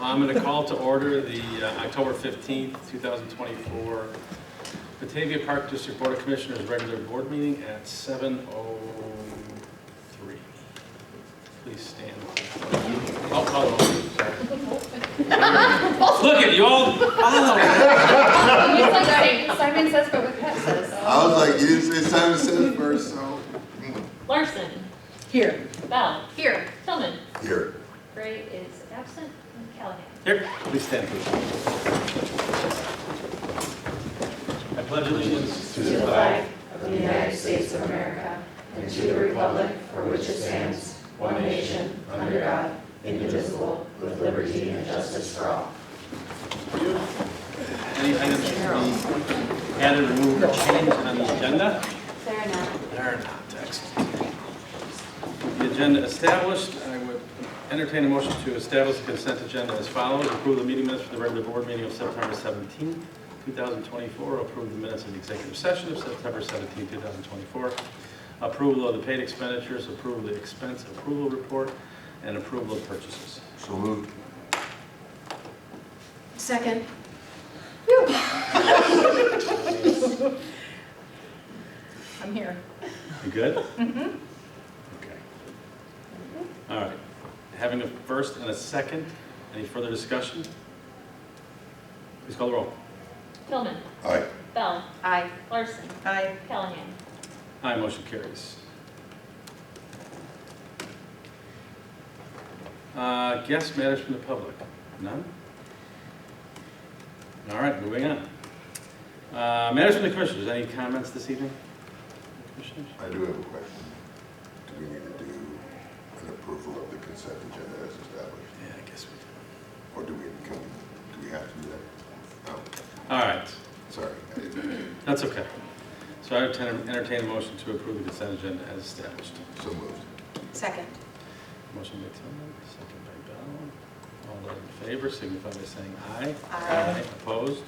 I'm going to call to order the October 15th, 2024 Batavia Park District Board of Commissioners regular board meeting at 7:03. Please stand. Oh, sorry. Look at you all. Simon says, but what Pat says. I was like, you didn't say Simon says first, so. Larson. Here. Bell. Here. Tillman. Here. Gray is absent. And Callahan. Here, please stand, please. I pledge allegiance To the flag of the United States of America and to the republic for which it stands, one nation, under God, indivisible, with liberty and justice for all. Any items to be added, removed, or changed on the agenda? There now. There are not. Excellent. The agenda established, I would entertain a motion to establish the consent agenda as follows. Approve the meeting minutes for the regular board meeting of September 17th, 2024. Approve the minutes of the executive session of September 17th, 2024. Approval of the paid expenditures, approval of the expense approval report, and approval of purchases. So moved. Second. I'm here. You good? Mm-hmm. Okay. All right. Having a first and a second, any further discussion? Please call the roll. Tillman. Aye. Bell. Aye. Larson. Aye. Callahan. Aye, motion carries. Guest matters from the public? None? All right, moving on. Matters from the commissioners, any comments this evening? Commissioners? I do have a question. Do we need to do an approval of the consent agenda as established? Yeah, I guess we Or do we have to do that? No. do. All right, Sorry. that's okay. So I entertain a motion to approve the consent agenda as established. So moved. Second. Motion by Tillman, second by Bell. All those in favor signify by saying aye. Aye. Opposed?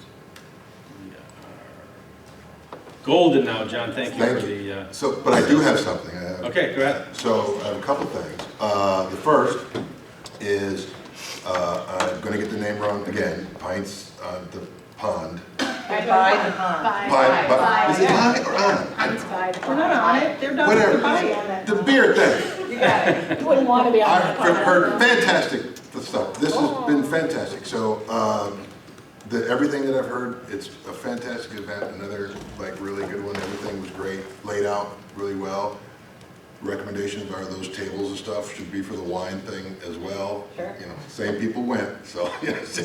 We are golden now, John. Thank you for Thank the. So, but I do have something. Okay, go ahead. So I have a couple things. The first is, I'm going to get the name wrong again, Pints on the Pond. By the pond. Is it on or on? We're not on it. They're done. Whatever. By. The beer thing. You got it. You wouldn't want to be on that I've pond. heard fantastic stuff. This has been fantastic. So everything that I've heard, it's a fantastic event. Another really good one. Everything was great, laid out really well. Recommendations are those tables and stuff should be for the wine thing as well. Sure. You know, same people went, so yes.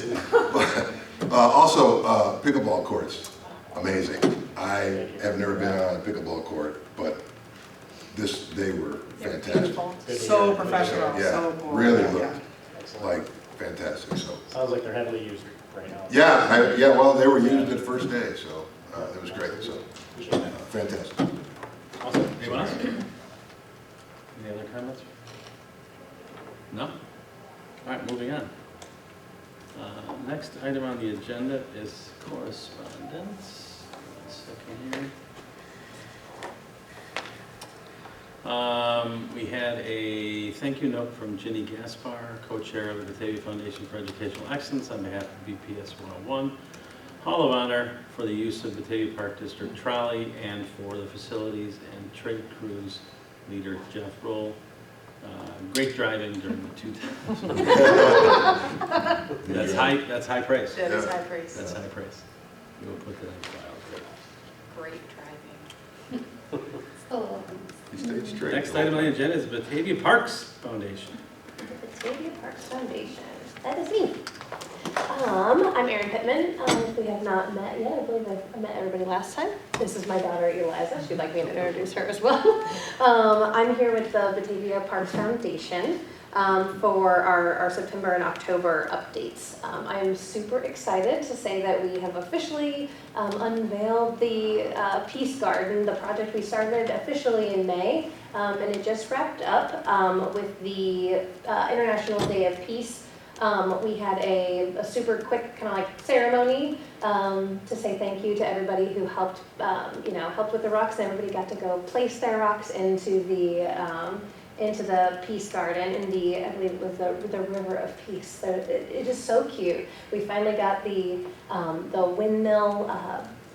But, also, pickleball courts, amazing. I have never been on a pickleball court, but they were fantastic. So professional, Yeah, so cool. really Yeah. looked like fantastic. So Sounds like they're heavily used right now. yeah, well, they were used the first day, so it was great. So fantastic. Awesome. Anyone else? Any other comments? No? All right, moving on. Next item on the agenda is correspondence. One second here. We had a thank you note from Ginny Gaspar, co-chair of the Batavia Foundation for Educational Excellence on behalf of BPS 101. Hall of Honor for the use of Batavia Park District trolley and for the facilities and trade crews leader Jeff Roll. Great driving during the 2000s. That's high praise. That is high praise. That's high praise. We will put that in file. Great driving. You stayed straight. Next item on the agenda is Batavia Parks Foundation. The Batavia Parks Foundation. That is me. I'm Erin Pittman. If we have not met yet, I believe I met everybody last time. This is my daughter, Eliza. She'd like me to introduce her as well. I'm here with the Batavia Parks Foundation for our September and October updates. I am super excited to say that we have officially unveiled the Peace Garden, the project we started officially in May, and it just wrapped up with the International Day of Peace. We had a super quick kind of like ceremony to say thank you to everybody who helped with the rocks, and everybody got to go place their rocks into the into the Peace Garden in I believe it was the River of Peace. So it is so cute. We finally got the windmill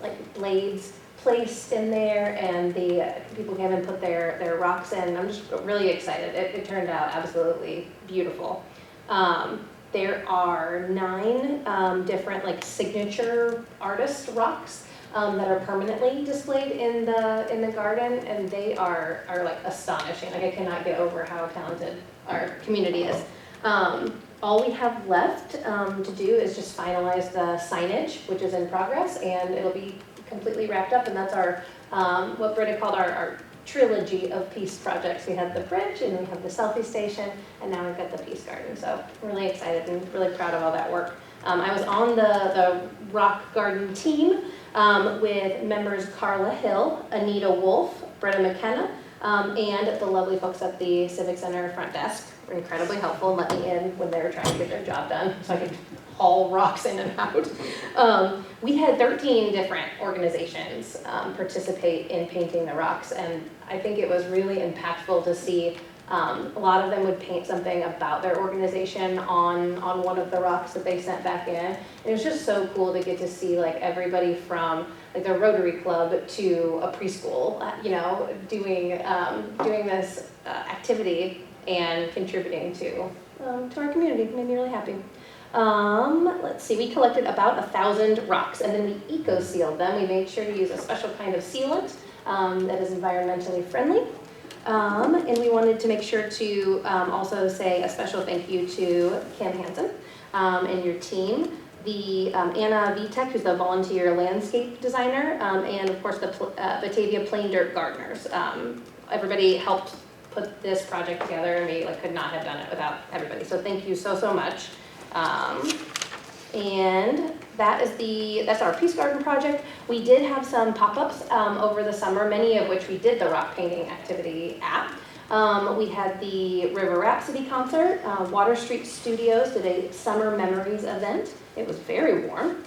like blades placed in there, and the people came and put their rocks in. I'm just really excited. It turned out absolutely beautiful. There are 9 different like signature artist rocks that are permanently displayed in the garden, and they are like astonishing. Like I cannot get over how talented our community is. All we have left to do is just finalize the signage, which is in progress, and it'll be completely wrapped up. And that's our what Britta called our trilogy of peace projects. We have the bridge, and we have the selfie station, and now we've got the peace garden. So I'm really excited and really proud of all that work. I was on the rock garden team with members Carla Hill, Anita Wolf, Britta McKenna, and the lovely folks at the Civic Center front desk were incredibly helpful and let me in when they were trying to get their job done so I could haul rocks in and out. We had 13 different organizations participate in painting the rocks, and I think it was really impactful to see a lot of them would paint something about their organization on one of the rocks that they sent back in. And it was just so cool to get to see like everybody from like the Rotary Club to a preschool, doing this activity and contributing to our community. It made me really happy. Let's see, we collected about 1,000 rocks, and then we eco-sealed them. We made sure to use a special kind of sealant that is environmentally friendly. And we wanted to make sure to also say a special thank you to Kim Hansen and your team, the Anna Vitek, who's the volunteer landscape designer, and of course the Batavia Plain Dirt Gardeners. Everybody helped put this project together, and we could not have done it without everybody. So thank you so much. And that's our Peace Garden project. We did have some pop-ups over the summer, many of which we did the rock painting activity at. We had the River Rhapsody concert. Water Street Studios did a Summer Memories event. It was very warm.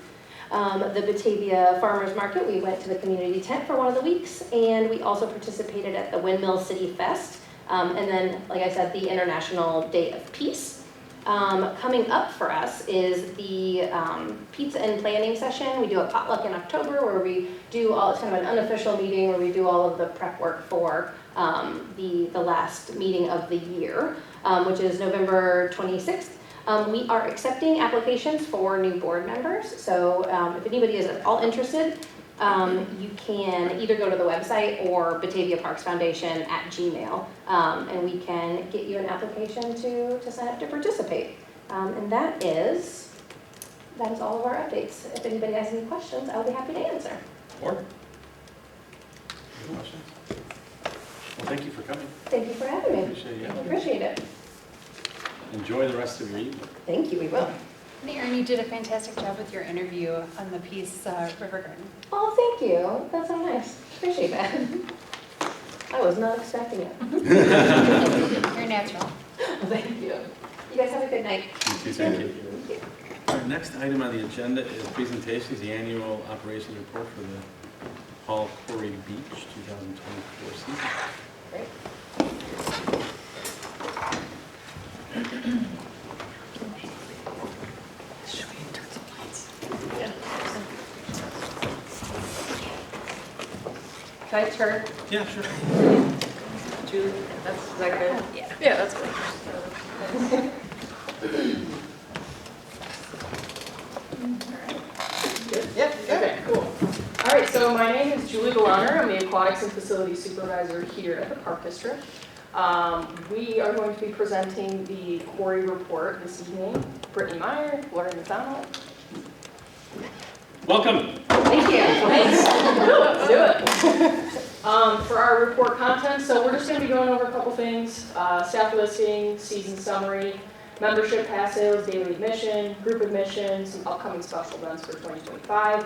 The Batavia Farmers Market, we went to the community tent for one of the weeks, and we also participated at the Windmill City Fest. And then, like I said, the International Day of Peace. Coming up for us is the pizza and planning session. We do a potluck in October where we do it's kind of an unofficial meeting where we do all of the prep work for the last meeting of the year, which is November 26th. We are accepting applications for new board members. So if anybody is at all interested, you can either go to the website or Batavia Parks Foundation at Gmail, and we can get you an application to sign up to participate. And that is all of our updates. If anybody has any questions, I'll be happy to answer. Or? Any questions? Well, thank you for coming. Thank you for having me. Appreciate it. I appreciate it. Enjoy the rest of your evening. Thank you, we will. Aaron, you did a fantastic job with your interview on the Peace River Garden. Oh, thank you. That's so nice. Appreciate that. I was not expecting it. You're natural. Thank you. You guys have a good night. You too, thank you. Our next item on the agenda is presentations, the annual operations report for the Paul Quarry Beach 2024 season. Great. Can I turn? Yeah, sure. Julie, is that good? Yeah. Yeah, that's good. Good? Yep, okay, cool. All right, so my name is Julie Galaner. I'm the Aquatics and Facilities Supervisor here at the Park District. We are going to be presenting the quarry report this evening. Brittany Meyer, Laura McDonald. Welcome. Thank you. Thanks. Let's do it. For our report content, so we're just going to be going over a couple things. Staff listing, season summary, membership pass sales, daily admission, group admission, some upcoming special events for 2025,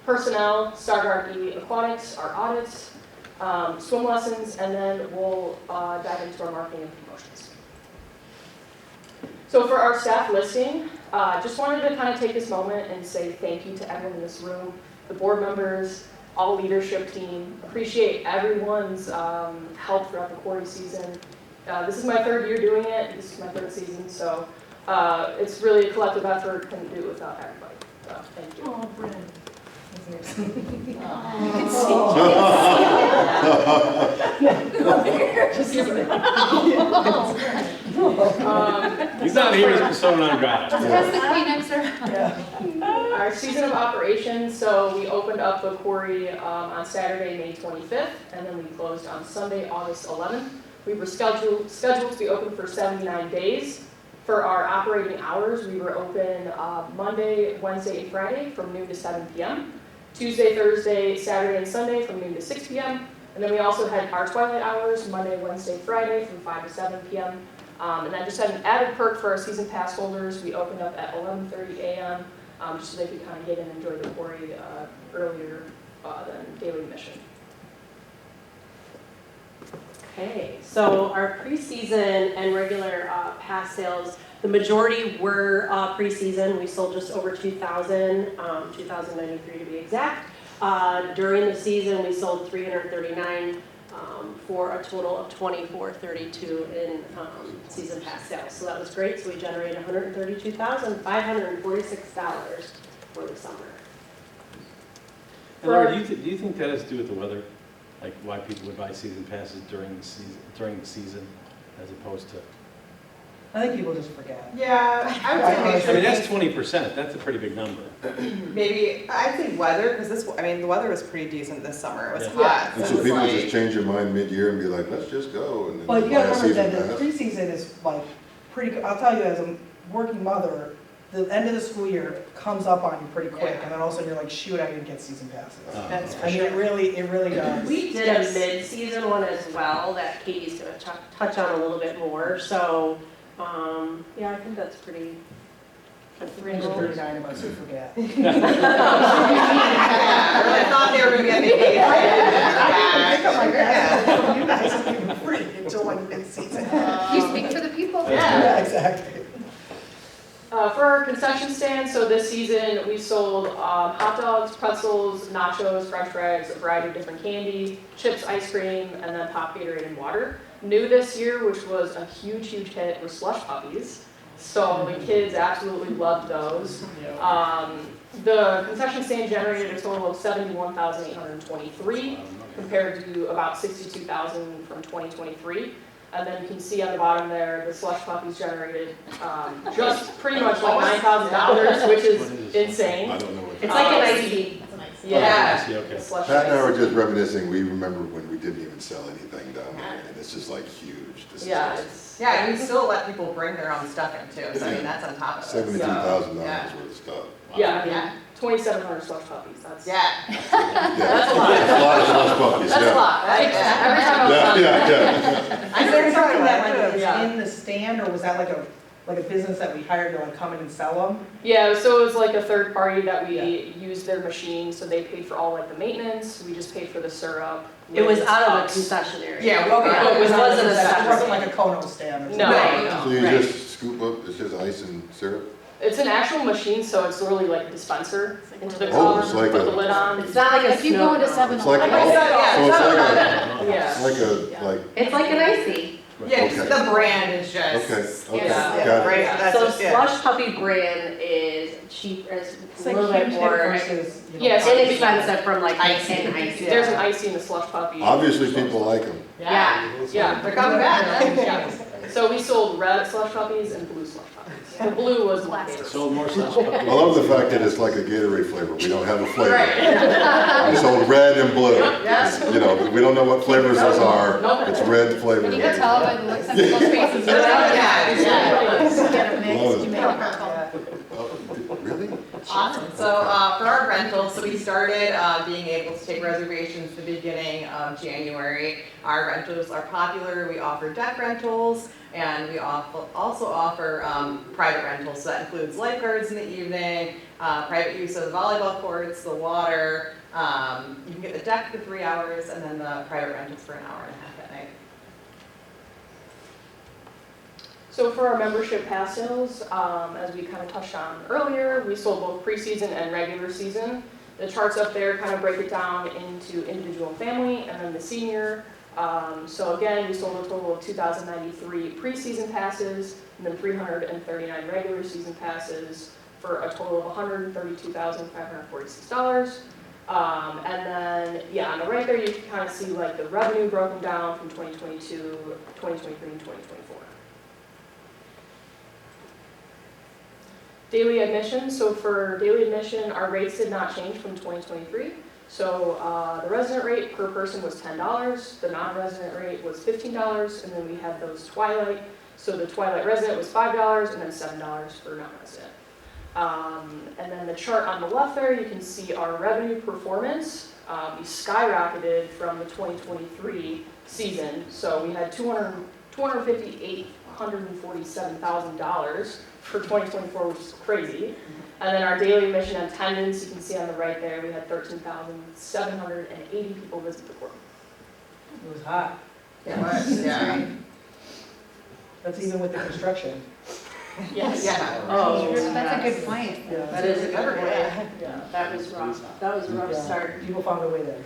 personnel, Stargard E Aquatics, our audits, swim lessons, and then we'll dive into our marketing and promotions. So for our staff listing, just wanted to kind of take this moment and say thank you to everyone in this room, the board members, all leadership team. Appreciate everyone's help throughout the quarry season. This is my third year doing it. This is my third season, so it's really a collective effort. Couldn't do it without everybody. So thank you. Oh, Brent. You can see. Just give it. He's not here as persona non grata. Pass the Kleenex around. Our season of operations, so we opened up the quarry on Saturday, May 25th, and then we closed on Sunday, August 11th. We were scheduled to be open for 79 days. For our operating hours, we were open Monday, Wednesday, and Friday from noon to 7 p.m. Tuesday, Thursday, Saturday, and Sunday from noon to 6 p.m. And then we also had our twilight hours, Monday, Wednesday, Friday from 5 to 7 p.m. And then just had an added perk for our season pass holders. We opened up at 11:30 a.m. Just so they could kind of get in and enjoy the quarry earlier than daily admission. Okay, so our preseason and regular pass sales, the majority were preseason. We sold just over 2,000, 2,093 to be exact. During the season, we sold 339 for a total of 2,432 in season pass sales. So that was great. So we generated $132,546 for the summer. And Laura, do you think that has to do with the weather? Like why people would buy season passes during the season as opposed to? I think people just forget. Yeah, I would say I mean, that's 20%. That's a pretty big number. maybe, I think weather, because the weather was pretty decent this summer. It was Yeah. hot. And So so it was people like, just change their mind mid-year and be like, let's just go, and then Well, you buy gotta a remember season that the pass. preseason is like pretty, I'll tell you as a working mother, the end of the school year comes up on you pretty quick, Yeah. and then all of a sudden you're like, shoot, I didn't get season passes. That's for I mean, sure. it really does. We did a mid-season one as well that Katie's gonna touch on a little bit more. So, yeah, I think that's pretty. That's pretty cool. 39 of us who forget. Yeah, I really thought they were gonna be at vacation. I think I'm like, Yeah. you guys aren't even free until like mid-season. You speak for the people. Yeah, exactly. For our concession stand, so this season we sold hot dogs, pretzels, nachos, french fries, a variety of different candy, chips, ice cream, and then pop, Gatorade, and water. New this year, which was a huge hit, were slush puppies. So the kids absolutely loved those. The concession stand generated a total of 71,823 compared to about 62,000 from 2023. And then you can see on the bottom there, the slush puppies generated just pretty much like $9,000, which is insane. I don't know what. It's like an icy. Yeah. I see, okay. the slush Pat and I were puppies. just reminiscing, we remember when we didn't even sell anything down there, and it's just like huge. This is Yeah, just it's, Yeah, and we still let people bring their own stuff in too, so I mean, that's on top of it. $72,000 Yeah. worth of stuff. yeah, Yeah. 2,700 slush puppies, that's. Yeah, Yeah. That's a lot. It's a lot of slush puppies, That's a yeah. lot. Every time I was Yeah, on yeah, yeah. Is there something that was Yeah. in the stand, or was that like a business that we hired to like come in and sell them? Yeah, so it was like a third party that we used their machine, so they paid for all like the maintenance, we just paid for the syrup. It was lids, out of a cups. concessionary. Yeah, Okay, it wasn't a It separate- wasn't like a Kono stand or something? No. So you Right. just scoop up, it's just ice and syrup? It's an actual machine, so it's literally like a dispenser into the Oh, car, it's like put a- the lid on. It's not like a If you go into snow cone. 7-Eleven. It's like, Like I said, yeah, so it's like Yeah. it's like a, like, It's like an icy. yeah, just Okay. the brand is just. okay, okay, Yeah. got it. Right, Yeah. that's So just, yeah. slush puppy brand is cheap, is It's a like little bit huge hit more versus, you know. Yeah, so inexpensive from like Icy. an icy. There's an icy and a slush puppy. Obviously, people like them. Yeah. Yeah. They're coming back. Yeah. So we sold red slush puppies and blue slush puppies. The blue was my favorite. Sold more slush puppies. I love the fact that it's like a Gatorade flavor. We don't have a flavor. Right. We sold red and blue. Yes. You know, we don't know what flavors those are. Nope. It's red flavor. And you can tell by the looks on people's faces. Yeah. You get a Love mix, it. you make it purple. Oh, really? Awesome. So for our rentals, so we started being able to take reservations the beginning of January. Our rentals are popular. We offer deck rentals, and we also offer private rentals. So that includes lifeguards in the evening, private use of the volleyball courts, the water. You can get the deck for 3 hours, and then the private rentals for an hour and a half at night. So for our membership pass sales, as we kind of touched on earlier, we sold both preseason and regular season. The charts up there kind of break it down into individual and family, and then the senior So again, we sold a total of 2,093 preseason passes and then 339 regular season passes for a total of $132,546. And then, yeah, on the right there, you can kind of see like the revenue broken down from 2022, 2023, and 2024. Daily admission, so for daily admission, our rates did not change from 2023. So the resident rate per person was $10, the non-resident rate was $15, and then we had those Twilight. So the Twilight resident was $5 and then $7 for non-resident. And then the chart on the left there, you can see our revenue performance. We skyrocketed from the 2023 season. So we had $258,147,000 for 2024, which is crazy. And then our daily admission attendance, you can see on the right there, we had 13,780 people visit the court. It was hot. Yeah. That's even with the construction. Yes. Yeah. Oh, That's a good point. Yeah. That is a good Everywhere. way. Yeah. That was rough. That was a rough Yeah. start. People found a way there.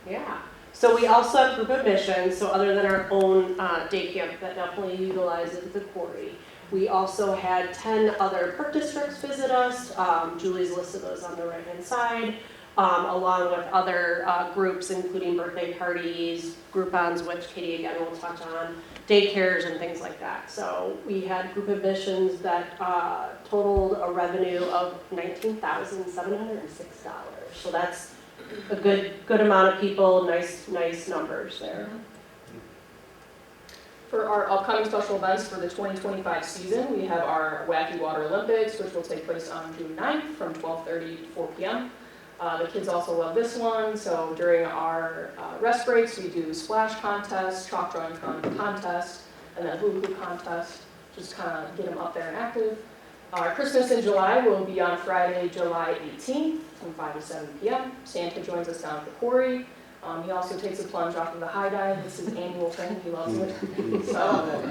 Yeah. So we also have group admissions, so other than our own day camp that definitely utilizes the quarry, we also had 10 other PERC districts visit us. Julie's listed those on the right-hand side, along with other groups, including birthday parties, group-ons, which Katie again will touch on, daycares and things like that. So we had group admissions that totaled a revenue of $19,706. So that's a good amount of people, nice numbers there. For our upcoming special events for the 2025 season, we have our Wacky Water Olympics, which will take place on June 9th from 12:30 to 4 p.m. The kids also love this one, so during our rest breaks, we do splash contest, chalk drawing contest, and then hula hoop contest, just kind of get them up there and active. Our Christmas in July will be on Friday, July 18th from 5 to 7 p.m. Santa joins us down at the quarry. He also takes a plunge off of the high dive. It's his annual thing. He loves it. So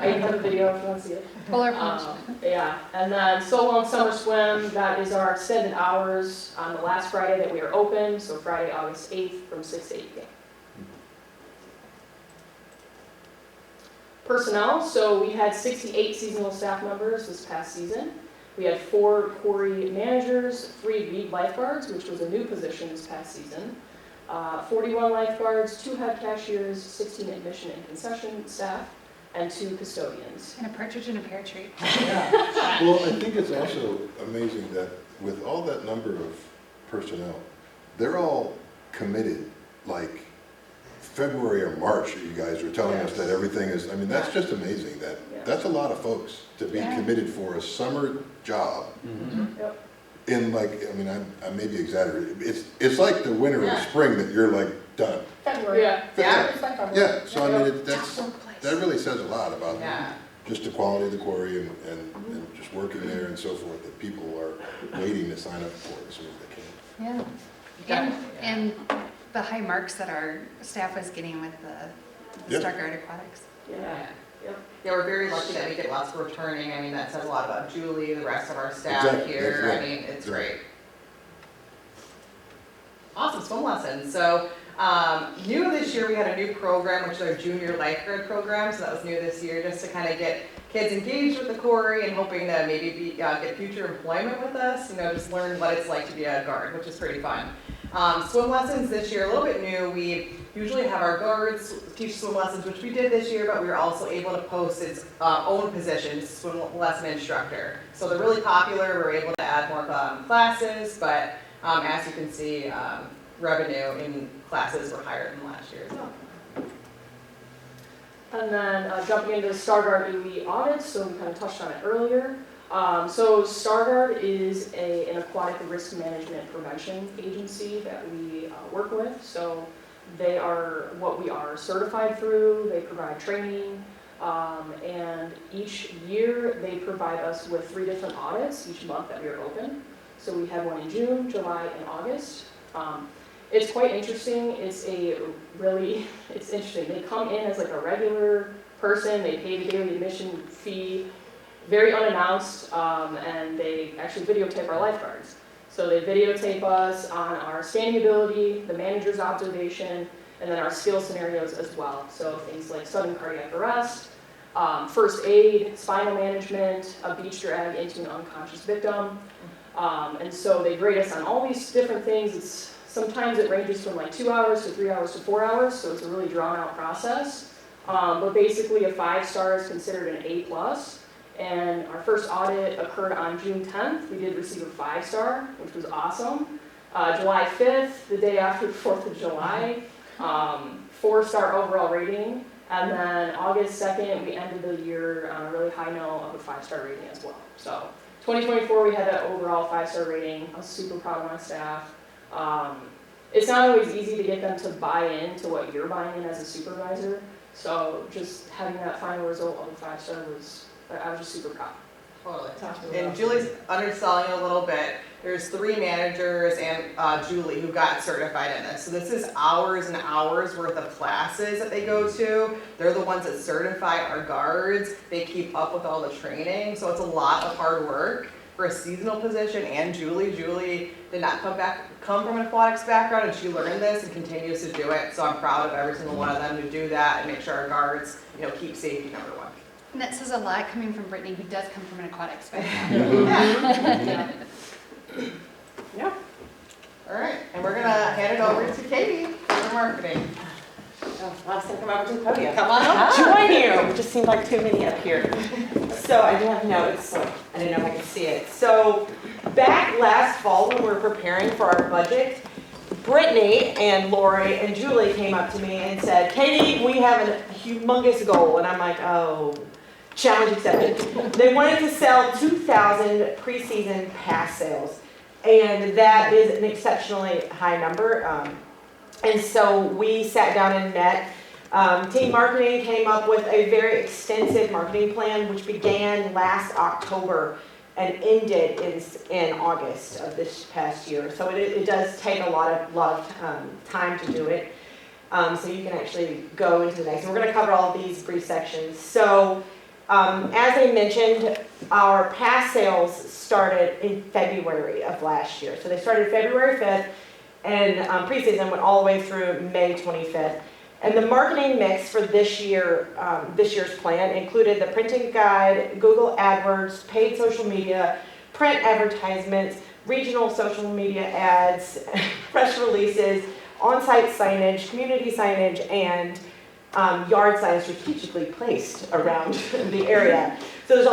I even have a video if you want to see it. Polar plunge. Yeah, and then So Long Summer Swim. That is our extended hours on the last Friday that we are open. So Friday, August 8th from 6 to 8 p.m. Personnel. So we had 68 seasonal staff members this past season. We had 4 quarry managers, 3 lead lifeguards, which was a new position this past season. 41 lifeguards, 2 head cashiers, 16 admission and concession staff, and 2 custodians. And a partridge in a pear tree. Yeah. Well, I think it's also amazing that with all that number of personnel, they're all committed, like February or March, you guys were telling us that everything is, I mean, that's just amazing. That's a lot of folks to be committed for a summer job. Yep. In like, I mean, I may be exaggerating. It's like the winter or spring that you're like done. February. Yeah. Yeah, so I mean, that really says a lot about Yeah. just the quality of the quarry and just working there and so forth, that people are waiting to sign up for it as soon as they can. Yeah. And the high marks that our staff was getting with the Stargard Aquatics. Yeah. Yeah, we're very lucky that we get lots of returning. I mean, that says a lot about Julie, the rest of our staff Exactly, here. that's right. I mean, it's Right. great. Awesome, swim lessons. So new this year, we had a new program, which is our junior lifeguard program. So that was new this year, just to kind of get kids engaged with the quarry and hoping to maybe get future employment with us. You know, just learn what it's like to be a guard, which is pretty fun. Swim lessons this year, a little bit new. We usually have our guards teach swim lessons, which we did this year, but we were also able to post its own position, swim lesson instructor. So they're really popular. We're able to add more classes, but as you can see, revenue in classes were higher than last year as well. And then jumping into Stargard Elite audits, so we kind of touched on it earlier. So Stargard is an aquatic risk management prevention agency that we work with. So they are what we are certified through. They provide training, and each year they provide us with 3 different audits each month that we are open. So we have one in June, July, and August. It's quite interesting. It's interesting. They come in as like a regular person. They pay the daily admission fee, very unannounced, and they actually videotape our lifeguards. So they videotape us on our standing ability, the manager's observation, and then our skill scenarios as well. So things like sudden cardiac arrest, first aid, spinal management, a beach drag into an unconscious victim. And so they grade us on all these different things. Sometimes it ranges from like 2 hours to 3 hours to 4 hours, so it's a really drawn out process. But basically a 5-star is considered an A+. And our first audit occurred on June 10th. We did receive a 5-star, which was awesome. July 5th, the day after the 4th of July, 4-star overall rating. And then August 2nd, we ended the year on a really high note of a 5-star rating as well. So 2024, we had that overall 5-star rating. I was super proud of my staff. It's not always easy to get them to buy into what you're buying in as a supervisor. So just having that final result of a 5-star I was just super proud. Totally. And Julie's underselling it a little bit. There's 3 managers and Julie who got certified in this. So this is hours and hours worth of classes that they go to. They're the ones that certify our guards. They keep up with all the training. So it's a lot of hard work for a seasonal position. And Julie did not come from an aquatics background, and she learned this and continues to do it. So I'm proud of every single one of them who do that and make sure our guards, keep safety number 1. And that says a lot coming from Brittany, who does come from an aquatics background. Yeah. All right, and we're gonna hand it over to Katie for marketing. Oh, last time come over to the podium. Come on up. Join you. It just seemed like too many up here. So I do have notes. I didn't know if I could see it. So back last fall when we were preparing for our budget, Brittany and Lori and Julie came up to me and said, Katie, we have a humongous goal. And I'm like, oh, challenge accepted. They wanted to sell 2,000 preseason pass sales. And that is an exceptionally high number. And so we sat down and met. Team marketing came up with a very extensive marketing plan, which began last October and ended in August of this past year. So it does take a lot of time to do it. So you can actually go into the next. And we're going to cover all of these brief sections. So as I mentioned, our pass sales started in February of last year. So they started February 5th, and preseason went all the way through May 25th. And the marketing mix for this year's plan included the printed guide, Google AdWords, paid social media, print advertisements, regional social media ads, press releases, on-site signage, community signage, and yard signs strategically placed around the area. So there's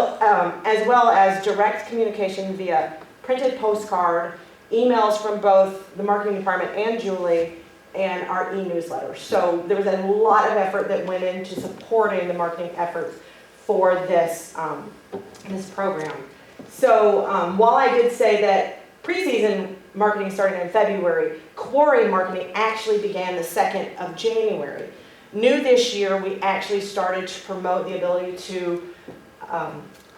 as well as direct communication via printed postcard, emails from both the marketing department and Julie, and our e-newsletter. So there was a lot of effort that went into supporting the marketing efforts for this, this program. So while I did say that preseason marketing started in February, quarry marketing actually began the 2nd of January. New this year, we actually started to promote the ability to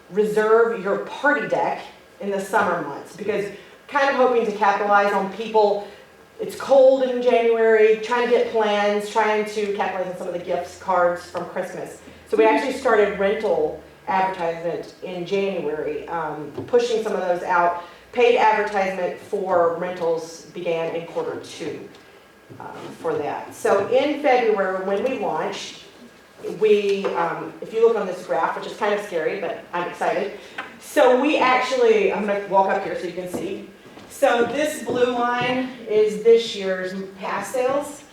reserve your party deck in the summer months, because kind of hoping to capitalize on people. It's cold in January, trying to get plans, trying to capitalize on some of the gifts cards from Christmas. So we actually started rental advertisement in January, pushing some of those out. Paid advertisement for rentals began in Q2 for that. So in February, when we launched, we, if you look on this graph, which is kind of scary, but I'm excited. So we actually, I'm going to walk up here so you can see. So this blue line is this year's pass sales,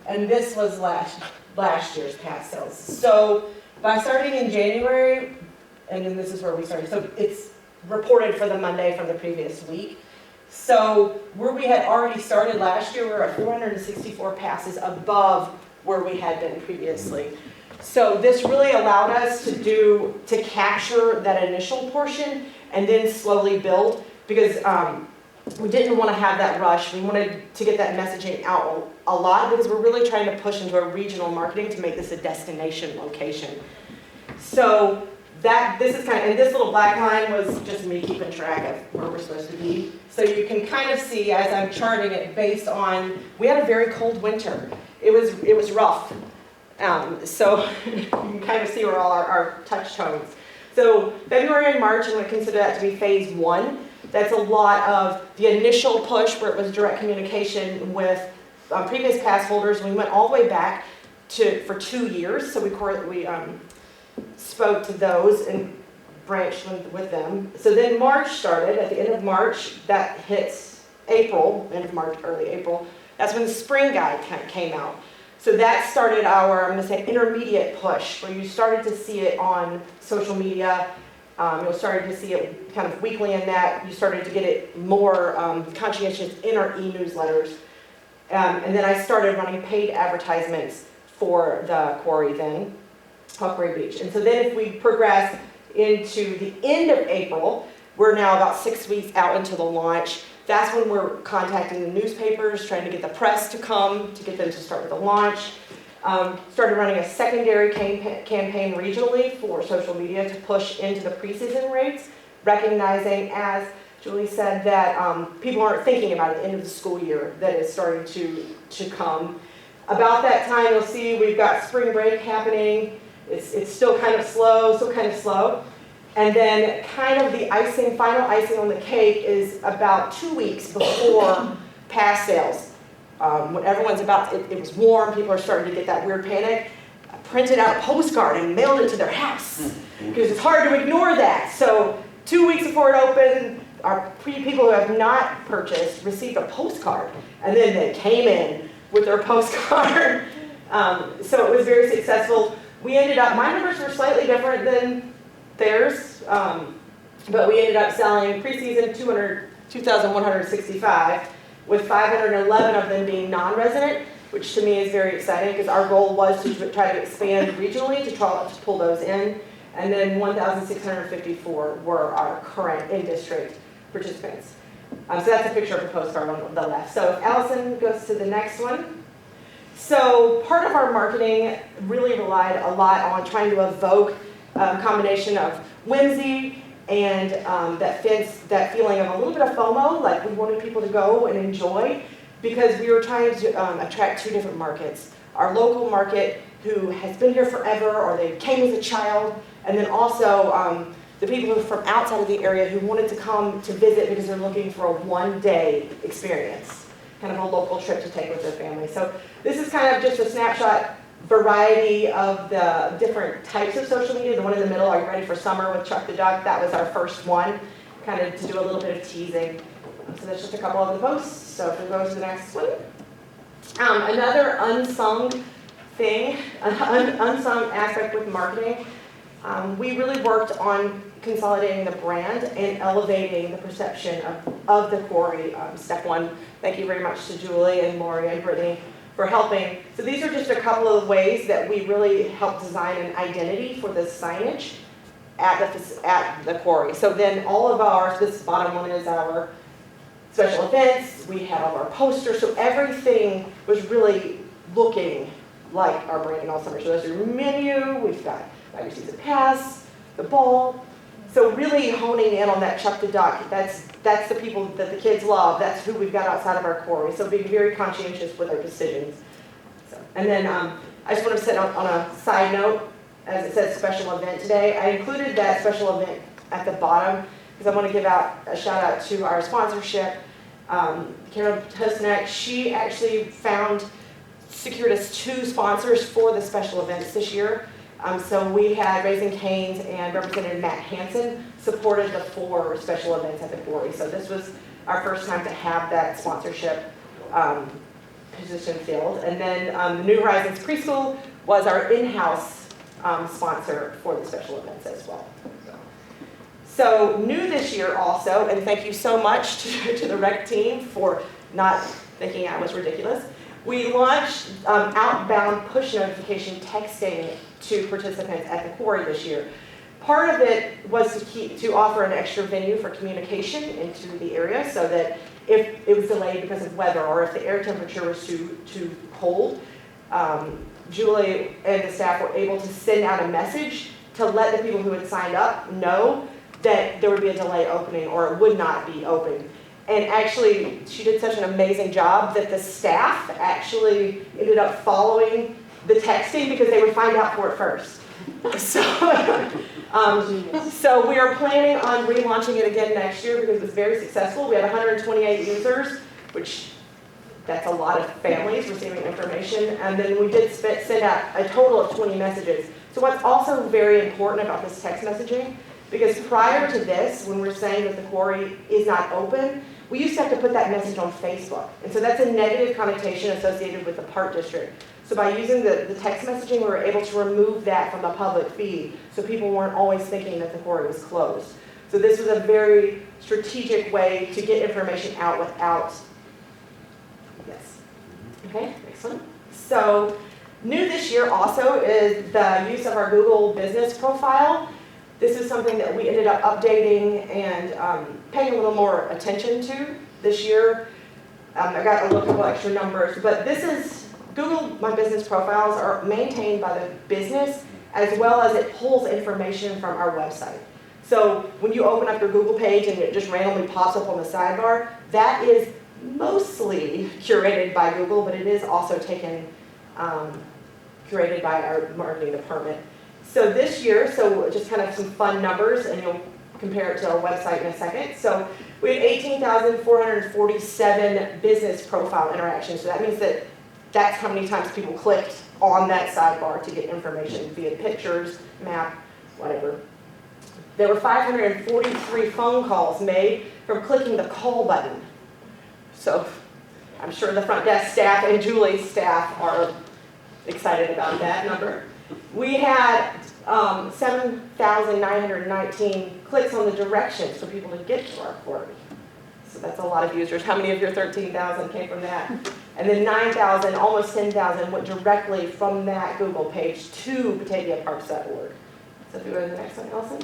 and this was last year's pass sales. So by starting in January, and then this is where we started, so it's reported for the Monday from the previous week. So where we had already started last year, we were at 464 passes above where we had been previously. So this really allowed us to capture that initial portion and then slowly build, because we didn't want to have that rush. We wanted to get that messaging out a lot, because we're really trying to push into a regional marketing to make this a destination location. So this is kind of, and this little black line was just me keeping track of where we're supposed to be. So you can kind of see as I'm charting it based on, we had a very cold winter. It was rough. So you can kind of see where all our touch tones. So February and March, I'm going to consider that to be phase 1. That's a lot of the initial push where it was direct communication with previous pass holders. We went all the way back for 2 years, so we spoke to those and branched with them. So then March started. At the end of March, that hits April, end of March, early April. That's when the spring guide came out. So that started our, I'm going to say, intermediate push, where you started to see it on social media. You started to see it kind of weekly in that. You started to get it more conscientious in our e-newsletters. And then I started running paid advertisements for the quarry then, Hawkeye Beach. And so then if we progress into the end of April, we're now about 6 weeks out into the launch. That's when we're contacting the newspapers, trying to get the press to come, to get them to start with the launch. Started running a secondary campaign regionally for social media to push into the preseason rates, recognizing, as Julie said, that people aren't thinking about it at the end of the school year that is starting to come. About that time, you'll see we've got spring break happening. It's still kind of slow, And then kind of the final icing on the cake is about 2 weeks before pass sales. When everyone's it was warm, people are starting to get that weird panic. I printed out a postcard and mailed it to their house because it's hard to ignore that. So 2 weeks before it opened, our people who have not purchased received a postcard, and then they came in with their postcard. So it was very successful. We ended up, my numbers were slightly different than theirs, but we ended up selling preseason 2,165, with 511 of them being non-resident, which to me is very exciting because our goal was to try to expand regionally to try to pull those in, and then 1,654 were our current in-district participants. So that's a picture of the postcard on the left. So if Allison goes to the next one. So part of our marketing really relied a lot on trying to evoke a combination of whimsy and that feeling of a little bit of FOMO, like we wanted people to go and enjoy, because we were trying to attract two different markets. Our local market, who has been here forever, or they came as a child, and then also the people who are from outside of the area who wanted to come to visit because they're looking for a one-day experience, kind of a local trip to take with their family. So this is kind of just a snapshot variety of the different types of social media. The one in the middle, Are You Ready for Summer with Chuck the Duck? That was our first one, kind of to do a little bit of teasing. So that's just a couple of the posts. So if we go to the next one. Another unsung thing, unsung aspect with marketing, we really worked on consolidating the brand and elevating the perception of the quarry. Step one, thank you very much to Julie and Lori and Brittany for helping. So these are just a couple of ways that we really helped design an identity for the signage at the quarry. So then all of ours, this bottom one is our special events, we had all of our posters, so everything was really looking like our branding all summer. So there's your menu, we've got your season pass, the ball. So really honing in on that Chuck the Duck, that's the people that the kids love, that's who we've got outside of our quarry. So being very conscientious with our decisions. So, and then I just want to say on a side note, as it says special event today, I included that special event at the bottom because I want to give out a shout out to our sponsorship. Karen Tosnek, she actually secured us 2 sponsors for the special events this year. So we had Raising Cane's and Representative Matt Hansen supported the 4 special events at the quarry. So this was our first time to have that sponsorship position filled. And then the New Horizons Preschool was our in-house sponsor for the special events as well. So new this year also, and thank you so much to the rec team for not thinking I was ridiculous, we launched outbound push notification texting to participants at the quarry this year. Part of it was to offer an extra venue for communication into the area so that if it was delayed because of weather or if the air temperature was too cold, Julie and the staff were able to send out a message to let the people who had signed up know that there would be a delay opening or it would not be open. And actually, she did such an amazing job that the staff actually ended up following the texting because they would find out for it first. So we are planning on relaunching it again next year because it was very successful. We had 128 users, which That's a lot of families receiving information. And then we did send out a total of 20 messages. So what's also very important about this text messaging, because prior to this, when we're saying that the quarry is not open, we used to have to put that message on Facebook. And so that's a negative connotation associated with the park district. So by using the text messaging, we were able to remove that from the public feed, so people weren't always thinking that the quarry was closed. So this was a very strategic way to get information out without, yes. Okay, next one. So new this year also is the use of our Google business profile. This is something that we ended up updating and paying a little more attention to this year. I got a couple extra numbers, but this is, Google My Business profiles are maintained by the business as well as it pulls information from our website. So when you open up your Google page and it just randomly pops up on the sidebar, that is mostly curated by Google, but it is also taken, curated by our marketing department. So this year, so just kind of some fun numbers, and you'll compare it to our website in a second. So we had 18,447 business profile interactions. So that means that that's how many times people clicked on that sidebar to get information via pictures, map, whatever. There were 543 phone calls made from clicking the call button. So I'm sure the front desk staff and Julie's staff are excited about that number. We had 7,919 clicks on the directions for people to get to our quarry. So that's a lot of users. How many of your 13,000 came from that? And then 9,000, almost 10,000 went directly from that Google page to BataviaParks.org. So if you go to the next one, Allison.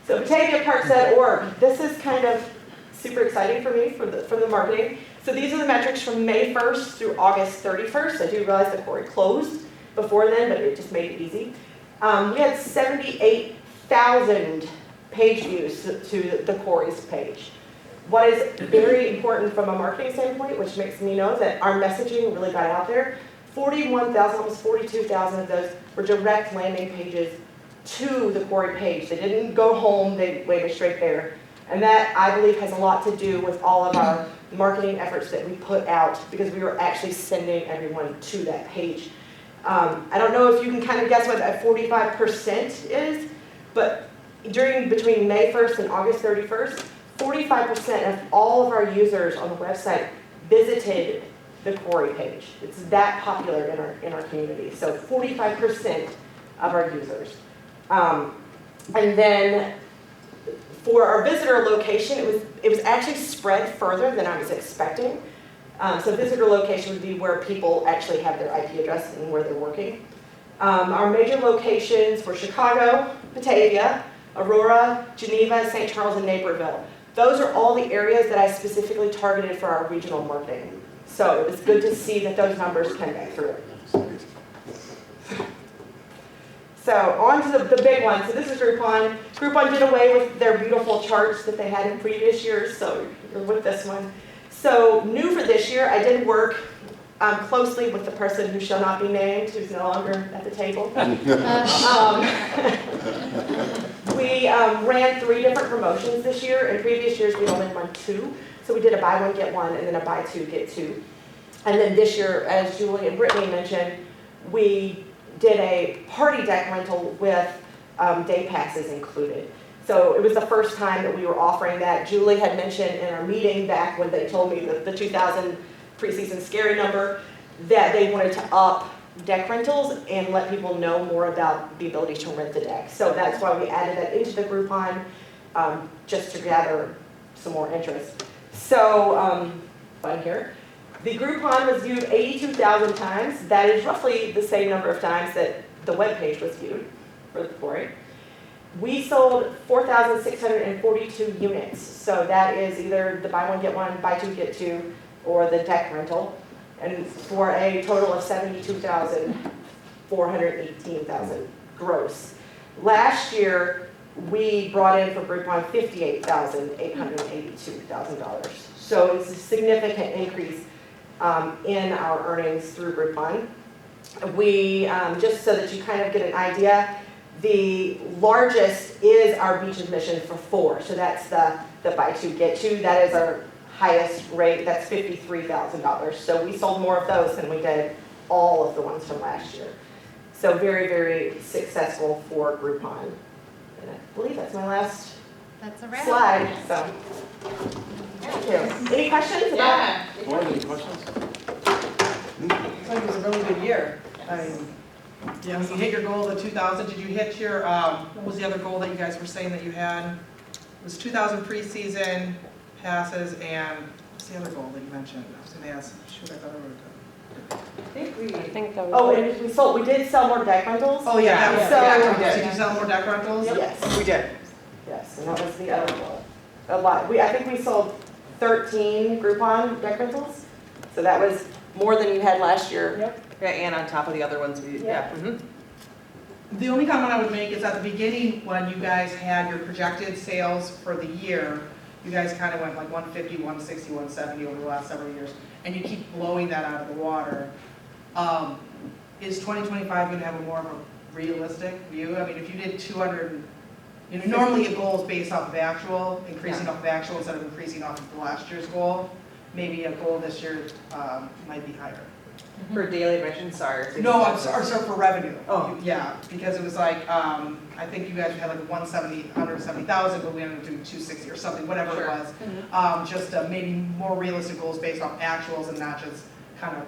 So BataviaParks.org, this is kind of super exciting for me for the marketing. So these are the metrics from May 1st through August 31st. I do realize the quarry closed before then, but it just made it easy. We had 78,000 page views to the quarry's page. What is very important from a marketing standpoint, which makes me know that our messaging really got out there, 41,000, almost 42,000 of those were direct landing pages to the quarry page. They didn't go home, they went straight there. And that, I believe, has a lot to do with all of our marketing efforts that we put out, because we were actually sending everyone to that page. I don't know if you can kind of guess what that 45% is, but between May 1st and August 31st, 45% of all of our users on the website visited the quarry page. It's that popular in our community. So 45% of our users. And then for our visitor location, it was actually spread further than I was expecting. So visitor location would be where people actually have their IP address and where they're working. Our major locations were Chicago, Batavia, Aurora, Geneva, St. Charles, and Naperville. Those are all the areas that I specifically targeted for our regional marketing. So it was good to see that those numbers came back through. So on to the big one. So this is Groupon. Groupon did away with their beautiful charts that they had in previous years, so you're with this one. So new for this year, I did work closely with the person who shall not be named, who's no longer at the table. We ran 3 different promotions this year. In previous years, we only run 2. So we did a buy one, get one, and then a buy 2, get 2. And then this year, as Julie and Brittany mentioned, we did a party deck rental with day passes included. So it was the first time that we were offering that. Julie had mentioned in our meeting back when they told me the 2,000 preseason scary number that they wanted to up deck rentals and let people know more about the ability to rent the deck. So that's why we added that into the Groupon, just to gather some more interest. So, fun here. The Groupon was viewed 82,000 times. That is roughly the same number of times that the web page was viewed for the quarry. We sold 4,642 units. So that is either the buy one, get one, buy 2, get 2, or the deck rental. And for a total of 72,418,000 gross. Last year, we brought in for Groupon $58,882,000. So it's a significant increase in our earnings through Groupon. We, just so that you kind of get an idea, the largest is our beach admission for 4. So that's the buy 2, get 2. That is our highest rate, that's $53,000. So we sold more of those than we did all of the ones from last year. So very, very successful for Groupon. And I believe that's my last That's a wrap. slide, so. Thank you. Any questions about? Yeah. Board, any questions? It's like it was a really good year. I mean, Yeah, you hit your goal of 2,000. Did you hit your, what was the other goal that you guys were saying that you had? It was 2,000 preseason passes and what's the other goal that you mentioned? I was gonna ask, shoot, I thought I wrote it down. I think that was. Oh, and we did sell more deck rentals? Oh, yeah, that was So- deck rentals. Did you sell more deck rentals? Yes, we did. Yes, and that was the other goal. A lot. I think we sold 13 Groupon deck rentals. So that was more than you had last year. Yeah, and on top of the other ones, we, yeah. The only comment I would make is at the beginning, when you guys had your projected sales for the year, you guys kind of went like 150, 160, 170 over the last several years, and you keep blowing that out of the water. Is 2025 going to have a more of a realistic view? I mean, if you did 200, you know, normally a goal is based off of actual, increasing off of actual instead of increasing off of the last year's goal. Maybe a goal this year might be higher. For daily admissions, sorry. No, I'm sorry, for revenue. Oh. Yeah, because it was like, I think you guys had like 170,000, but we ended up doing 260 or something, whatever it Sure. was. Just maybe more realistic goals based off actuals and not just kind of,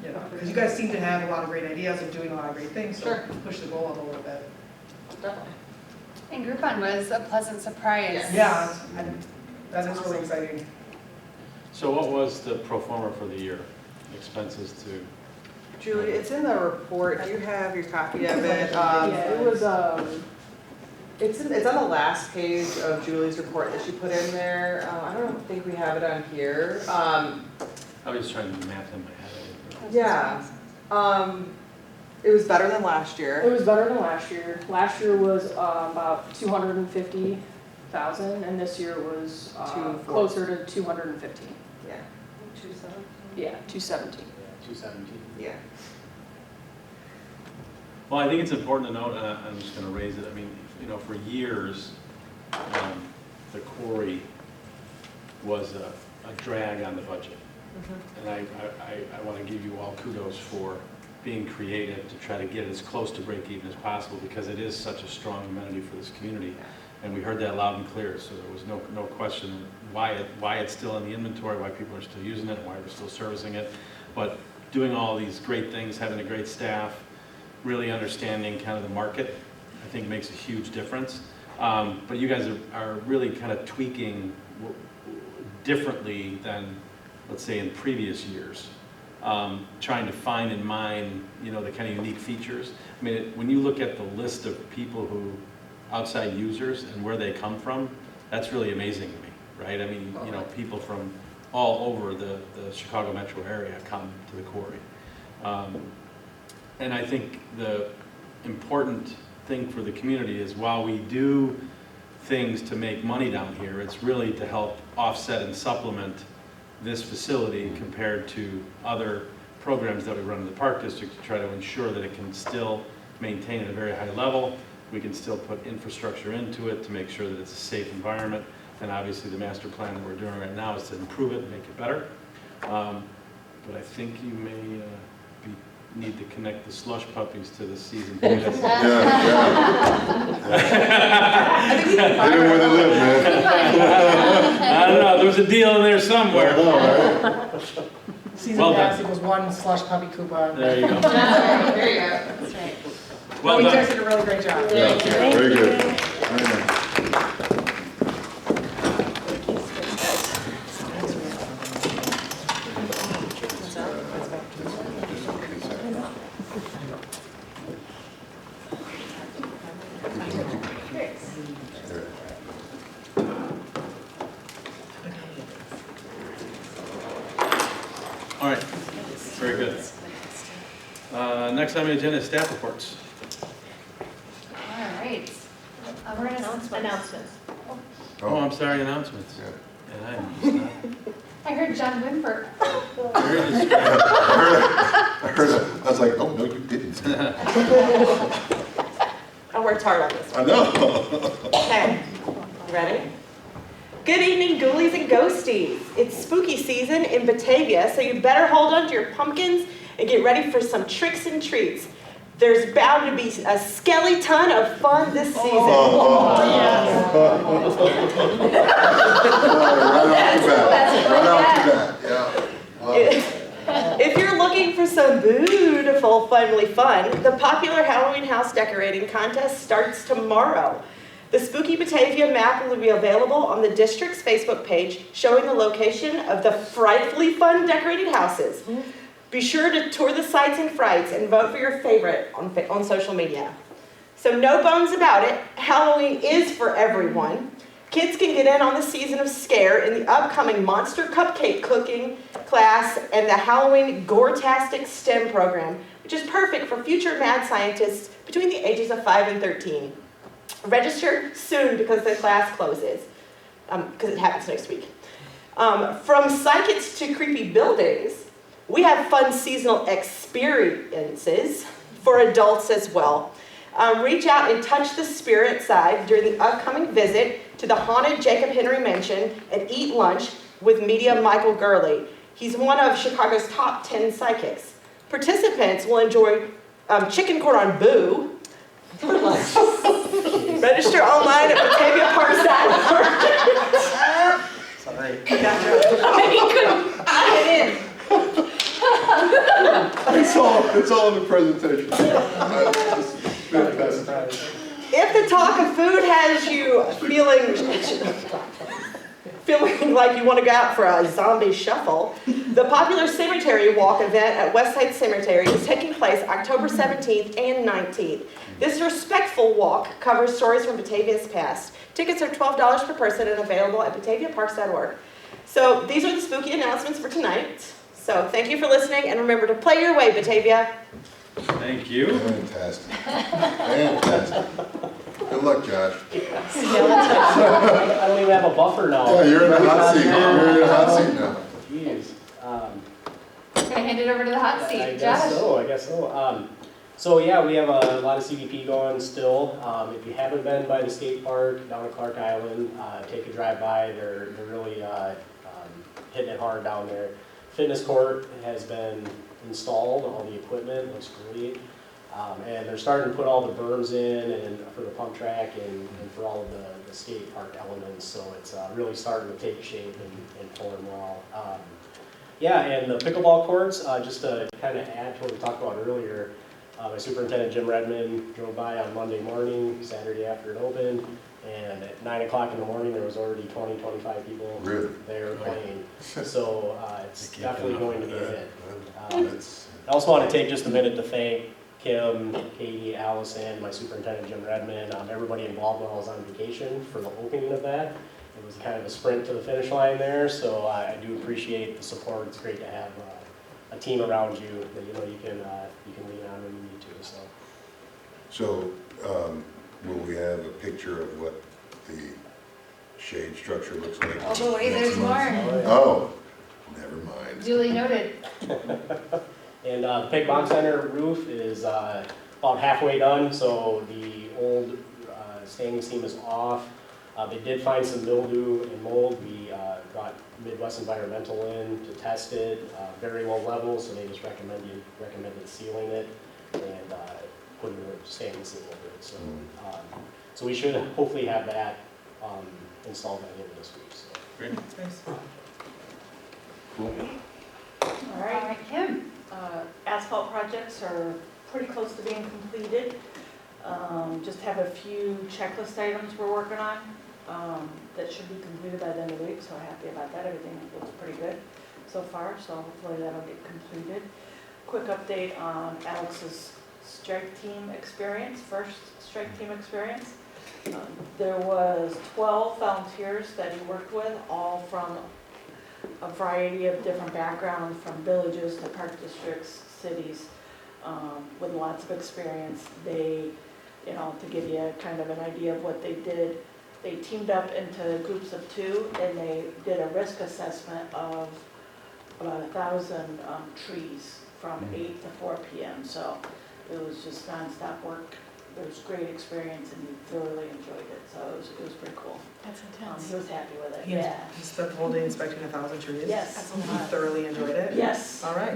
you know, because you guys seem to have a lot of great ideas of doing a lot of great things, so Sure. push the goal up a little bit. Definitely. And Groupon was a pleasant surprise. Yeah, that is really exciting. So what was the pro forma for the year? Expenses to, Julie, it's in the report. Do you have your copy of it? Yeah, it was, It's on the last page of Julie's report that she put in there. I don't think we have it on here. I was just trying to math in my head. Yeah. It was better than last it year. was better than last year. Last year was about 250,000 and this year was 240. closer to 215. Yeah. Yeah, 217. 217. Yeah. Well, I think it's important to note, and I'm just going to raise it, I mean, you know, for years, the quarry was a drag on the budget. And I want to give you all kudos for being creative to try to get as close to break even as possible because it is such a strong amenity for this community. And we heard that loud and clear, so there was no question why it's still in the inventory, why people are still using it, why we're still servicing it. But doing all these great things, having a great staff, really understanding kind of the market, I think makes a huge difference. But you guys are really kind of tweaking differently than, let's say, in previous years. Trying to find in mind, you know, the kind of unique features. I mean, when you look at the list of people who, outside users and where they come from, that's really amazing to me, right? I mean, you know, people from all over the Chicago metro area come to the quarry. And I think the important thing for the community is while we do things to make money down here, it's really to help offset and supplement this facility compared to other programs that we run in the Park District to try to ensure that it can still maintain at a very high level. We can still put infrastructure into it to make sure that it's a safe environment. And obviously the master plan that we're doing right now is to improve it and make it better. But I think you may need to connect the slush puppies to the season tickets. Yeah. They know where they live, man. I don't know, there was a deal in there somewhere. Season Well pass done. equals one slush puppy coupon. There you go. There you go. That's right. Well You done. guys did a really great job. Yeah, very good. Very nice. All right, very good. Next on the agenda is staff reports. All right. We're gonna Announcements. Oh, I'm sorry, announcements. Yeah. And I'm just not. I heard John Wimber. Very distracted. I heard it. I was like, oh, no, you didn't. I worked hard on this one. I know. Okay, you ready? Good evening, ghoulies and ghosties. It's spooky season in Batavia, so you better hold on to your pumpkins and get ready for some tricks and treats. There's bound to be a skeleton of fun this season. Right off the bat, yeah. Love it. If you're looking for some beautiful family fun, the popular Halloween house decorating contest starts tomorrow. The Spooky Batavia map will be available on the district's Facebook page, showing the location of the frightfully fun decorated houses. Be sure to tour the sites and frights and vote for your favorite on social media. So no bones about it, Halloween is for everyone. Kids can get in on the season of scare in the upcoming monster cupcake cooking class and the Halloween Gore-tastic STEM program, which is perfect for future mad scientists between the ages of 5 and 13. Register soon because the class closes, because it happens next week. From psychics to creepy buildings, we have fun seasonal experiences for adults as well. Reach out and touch the spirit side during the upcoming visit to the haunted Jacob Henry Mansion and eat lunch with media Michael Gurley. He's one of Chicago's top 10 psychics. Participants will enjoy chicken cordon bleu for lunch. Register online at BataviaParks.org. Sorry. It's all in the presentation. If the talk of food has you feeling like you want to go out for a zombie shuffle, the popular cemetery walk event at Westside Cemetery is taking place October 17th and 19th. This respectful walk covers stories from Batavia's past. Tickets are $12 per person and available at BataviaParks.org. So these are the spooky announcements for tonight. So thank you for listening, and remember to play your way, Batavia. Thank you. Fantastic. Fantastic. Good luck, Josh. I don't even have a buffer now. Yeah, you're in the hot seat. You're in the hot seat now. Jeez. Gonna hand it over to the hot I seat, guess Josh. so, I guess so. So yeah, we have a lot of CDP going still. If you haven't been by the skate park down at Clark Island, take a drive by. They're really hitting it hard down there. Fitness court has been installed, all the equipment looks great. And they're starting to put all the berms in and for the pump track and for all of the skate park elements. So it's really starting to take shape and pulling well. Yeah, and the pickleball courts, just to kind of add to what we talked about earlier, my superintendent, Jim Redmond, drove by on Monday morning, Saturday after it opened, and at 9 o'clock in the morning, there was already 20, 25 people there playing. So it's definitely going to be a hit. I also want to take just a minute to thank Kim, Katie, Allison, my superintendent, Jim Redmond, everybody involved when I was on vacation for the opening of that. It was kind of a sprint to the finish line there, so I do appreciate the support. It's great to have a team around you that you can lean on when you need to. So, will we have a picture of what the shade structure looks like? Oh, wait, there's more. Oh, never mind. Duly noted. And the Pig Bomb Center roof is about halfway done, so the old stainless seam is off. They did find some mildew and mold. We brought Midwest Environmental in to test it, very low level, so they just recommended sealing it and putting the stainless seam over it. So, so we should hopefully have that installed by the end of this week. So. Great. Cool. All right, Kim. Asphalt projects are pretty close to being completed. Just have a few checklist items we're working on that should be completed by the end of the week, so happy about that. Everything looks pretty good so far, so hopefully that'll get completed. Quick update on Alex's strike team experience, first strike team experience. There was 12 volunteers that he worked with, all from a variety of different backgrounds, from villages to park districts, cities, with lots of experience. They, to give you kind of an idea of what they did, they teamed up into groups of 2 and they did a risk assessment of about 1,000 trees from 8 to 4 p.m. So it was just nonstop work it was a great experience and he thoroughly enjoyed it, so it was pretty cool. That's He was happy with it, He yeah. spent the whole day inspecting 1,000 trees. Yes. That's a lot. He thoroughly enjoyed it. Yes. All right.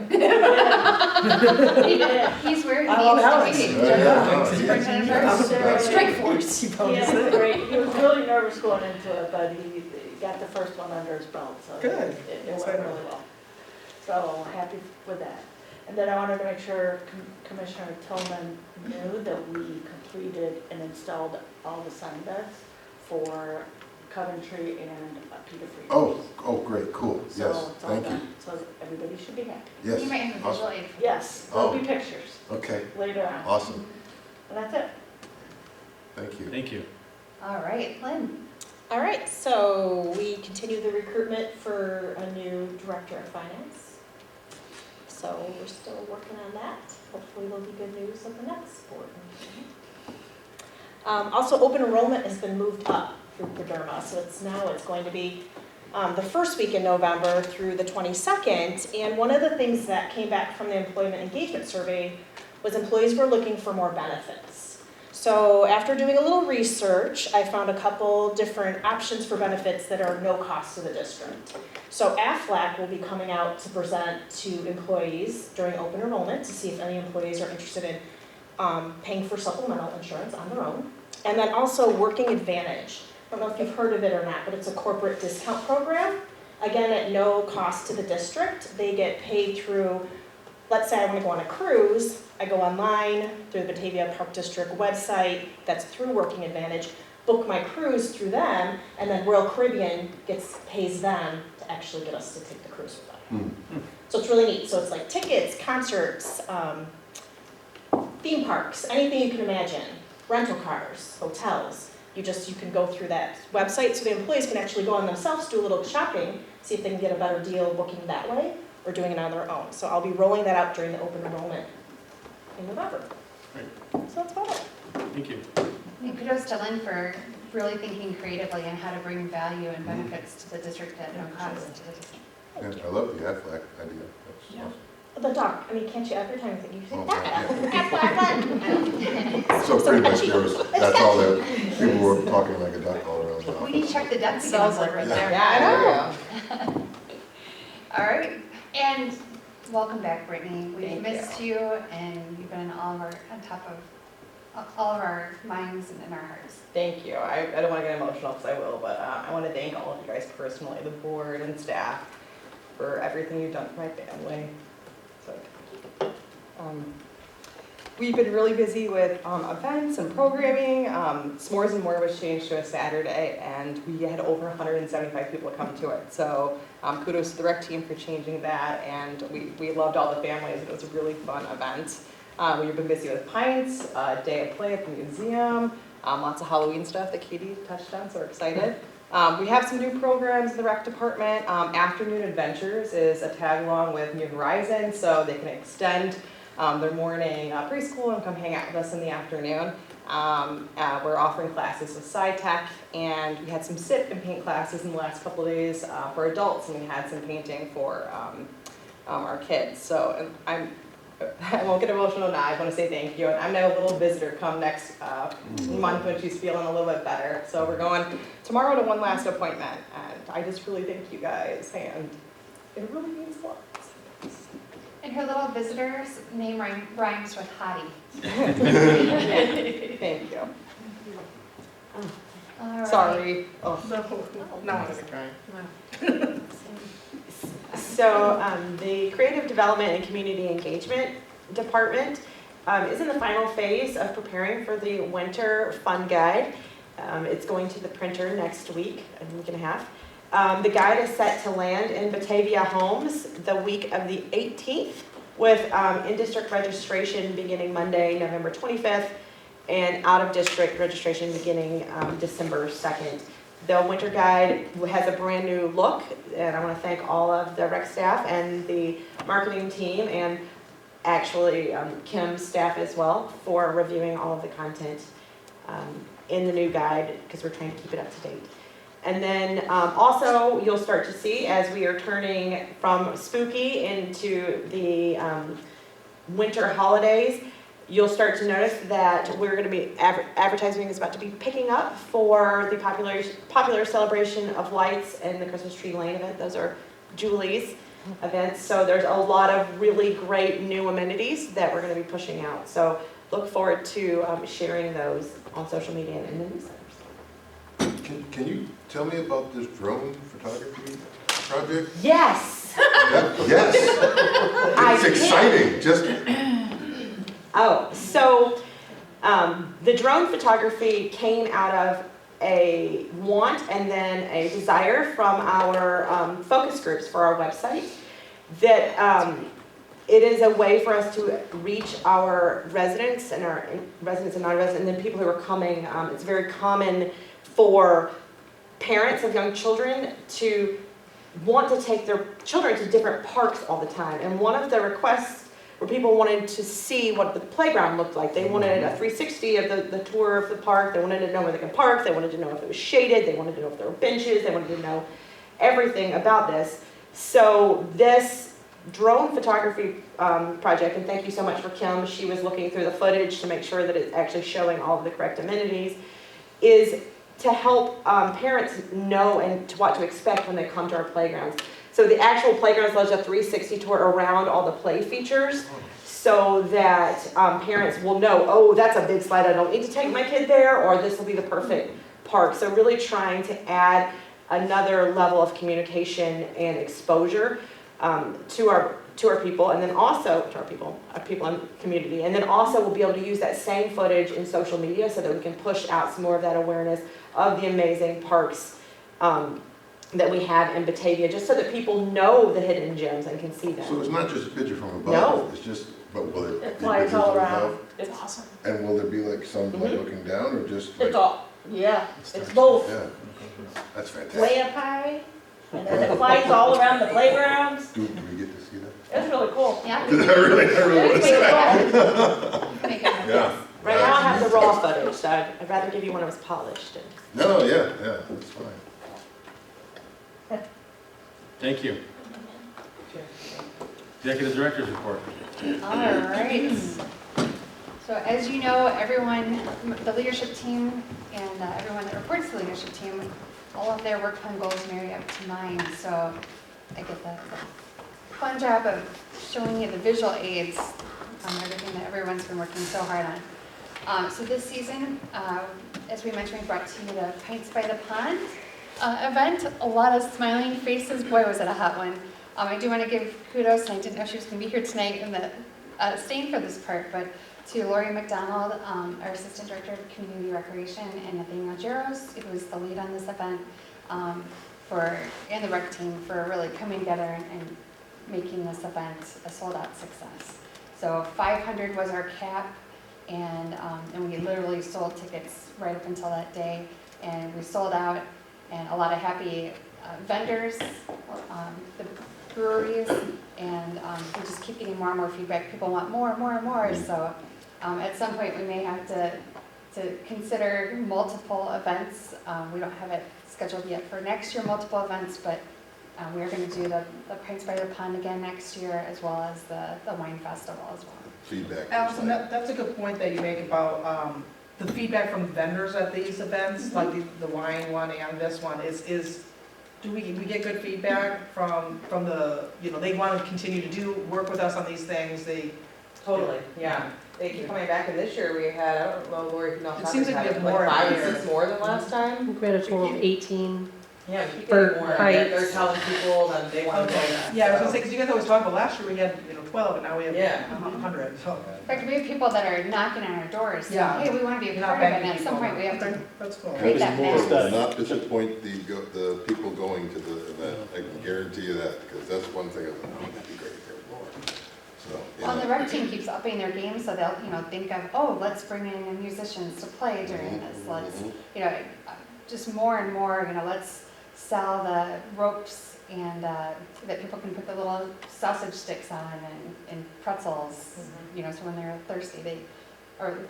He did. He's where he I love Alex. needs to be. Yeah. Superintendent That's first. Strike force. He found He his had thing. great, he was really nervous going into it, but he got the first one under his belt, so. Good. It Yes, went I know. really well. So happy with that. And then I wanted to make sure Commissioner Tillman knew that we completed and installed all the sign beds for Coventry and Peter Freed. Oh, great, cool, yes, So it's all thank you. done, so everybody should be happy. Yes, You might have a visual awesome. aid. Yes, there'll be pictures Okay, later on. awesome, And that's it. thank you. Thank you. All right, Lynn. All right, so we continue the recruitment for a new director of finance. So we're still working on that. Hopefully there'll be good news at the next board meeting. Also, open enrollment has been moved up through Derma, so it's going to be the first week in November through the 22nd. And one of the things that came back from the employment engagement survey was employees were looking for more benefits. So after doing a little research, I found a couple different options for benefits that are no cost to the district. So AFLAC will be coming out to present to employees during open enrollment to see if any employees are interested in paying for supplemental insurance on their own. And then also Working Advantage. I don't know if you've heard of it or not, but it's a corporate discount program. Again, at no cost to the district. They get paid through, let's say I want to go on a cruise, I go online through the Batavia Park District website, that's through Working Advantage, book my cruise through them, and then Royal Caribbean pays them to actually get us to take the cruise with them. So it's really neat. So it's like tickets, concerts, theme parks, anything you can imagine, rental cars, hotels. You can go through that website so the employees can actually go on themselves, do a little shopping, see if they can get a better deal booking that way or doing it on their own. So I'll be rolling that out during the open enrollment in November. Great. So that's about it. Thank you. And kudos to Lynn for really thinking creatively on how to bring value and benefits to the district at no cost to the district. And I love the Aflac idea. That's Yeah. awesome. The dog, I mean, can't you every time you say Oh, that? So pretty much that's all that, people were talking like a duck all around the office. We need to check the duck Sounds like right right there. there. Yeah, I know. All right, and welcome back, Brittany. We've Thank missed you, and you've been on top of all of our minds and in our hearts. Thank you. I don't want to get emotional because I will, but I want to thank all of you guys personally, the board and staff, for everything you've done for my family. So, we've been really busy with events and programming. S'mores and More was changed to a Saturday, and we had over 175 people come to it. So kudos to the rec team for changing that, and we loved all the families. It was a really fun event. We've been busy with pints, day of play at the museum, lots of Halloween stuff that Katie touched on, so we're excited. We have some new programs in the rec department. Afternoon Adventures is a tag along with New Horizons, so they can extend their morning preschool and come hang out with us in the afternoon. We're offering classes with SciTech, and we had some sip and paint classes in the last couple of days for adults, and we had some painting for our kids. So I won't get emotional now. I want to say thank you. And I'm going to have a little visitor come next month when she's feeling a little bit better. So we're going tomorrow to one last appointment. And I just really thank you guys. And it really means a lot. And her little visitor's name rhymes with Hottie. Thank you. All right. Sorry. Oh. No, I'm gonna cry. So the Creative Development and Community Engagement Department is in the final phase of preparing for the Winter Fun Guide. It's going to the printer next week, a week and a half. The guide is set to land in Batavia homes the week of the 18th with in-district registration beginning Monday, November 25th, and out-of-district registration beginning December 2nd. The winter guide has a brand new look, and I want to thank all of the rec staff and the marketing team, and actually Kim's staff as well, for reviewing all of the content in the new guide, because we're trying to keep it up to date. And then also you'll start to see, as we are turning from spooky into the winter holidays, you'll start to notice that we're gonna be, advertising is about to be picking up for the popular celebration of lights and the Christmas Tree Lane event. Those are Julie's events. So there's a lot of really great new amenities that we're gonna be pushing out. So look forward to sharing those on social media and in the newsletters. Can you tell me about this drone photography project? Yes. Yes. It's exciting, just, Oh, so the drone photography came out of a want and then a desire from our focus groups for our website that it is a way for us to reach our residents and non-residents and then people who are coming. It's very common for parents of young children to want to take their children to different parks all the time. And one of the requests where people wanted to see what the playground looked like. They wanted a 360 of the tour of the park. They wanted to know where they can park. They wanted to know if it was shaded. They wanted to know if there were benches. They wanted to know everything about this. So this drone photography project, and thank you so much for Kim, she was looking through the footage to make sure that it's actually showing all of the correct amenities, is to help parents know and to what to expect when they come to our playgrounds. So the actual playgrounds does a 360 tour around all the play features so that parents will know, oh, that's a big slide, I don't need to take my kid there, or this will be the perfect park. So really trying to add another level of communication and exposure to our people, and then also to our people in the community. And then also we'll be able to use that same footage in social media so that we can push out some more of that awareness of the amazing parks that we have in Batavia, just so that people know the hidden gems and can see them. so it's not just a picture from above? No. It's just, but will it? It be flies pictures all from around. above? It's awesome. And will there be like some like looking down or just like? It's all, yeah, it's both. Yeah, that's fantastic. Way up high, and then it flies all around the playgrounds. Do we get to see that? It's really cool. Yeah. I really want to see that. Make it happen. Yeah. Right now I have the raw footage, so I'd rather give you one that was polished. No, yeah, that's fine. Thank you. Executive Director's Report. All right. So as you know, everyone, the leadership team and everyone that reports to the leadership team, all of their work plan goals marry up to mine. So I get the fun job of showing you the visual aids on everything that everyone's been working so hard on. So this season, as we mentioned, we brought to you the Pints by the Pond event. A lot of smiling faces. Boy, was it a hot one. I do want to give kudos, and I didn't know she was going to be here tonight in the staying for this part, but to Lori McDonald, our Assistant Director of Community Recreation, and Nathaniel Jaros, who was the lead on this event, and the rec team for really coming together and making this event a sold-out success. So 500 was our cap, and we literally sold tickets right up until that day, and we sold out, and a lot of happy vendors, the breweries, and we just keep getting more and more feedback. People want more and more and more, so at some point we may have to consider multiple events. We don't have it scheduled yet for next year, multiple events, but we are going to do the Pints by the Pond again next year, as well as the wine festival as well. Feedback. Allison, that's a good point that you make about the feedback from vendors at these events, like the wine one and this one, is do we get good feedback from the, they want to continue to work with us on these things, Totally, yeah. They keep coming back, and this year we had, I don't know, Lori, if you know, It seems like we have more like 5 every or year. 6 more than last time. We had a total of 18. Yeah, we keep For getting more. Heights. They're telling people that they want to go. Yeah, I was gonna say, because you guys always talk about last year we had 12, and now we have Yeah. 100, so. In fact, we have people that are knocking on our doors saying, Yeah. hey, we want to be a Not part of it, begging and at some people. point we have to That's cool. create that Just, balance. Not disappoint the people going to the event, I can guarantee you that, because that's one thing, I'm like, oh, that'd be great if there was more. So, Well, and the rec team keeps upping their game, so they'll, think of, oh, let's bring in musicians to play during this. Let's, just more and more, let's sell the ropes and that people can put the little sausage sticks on and pretzels, so when they're thirsty, they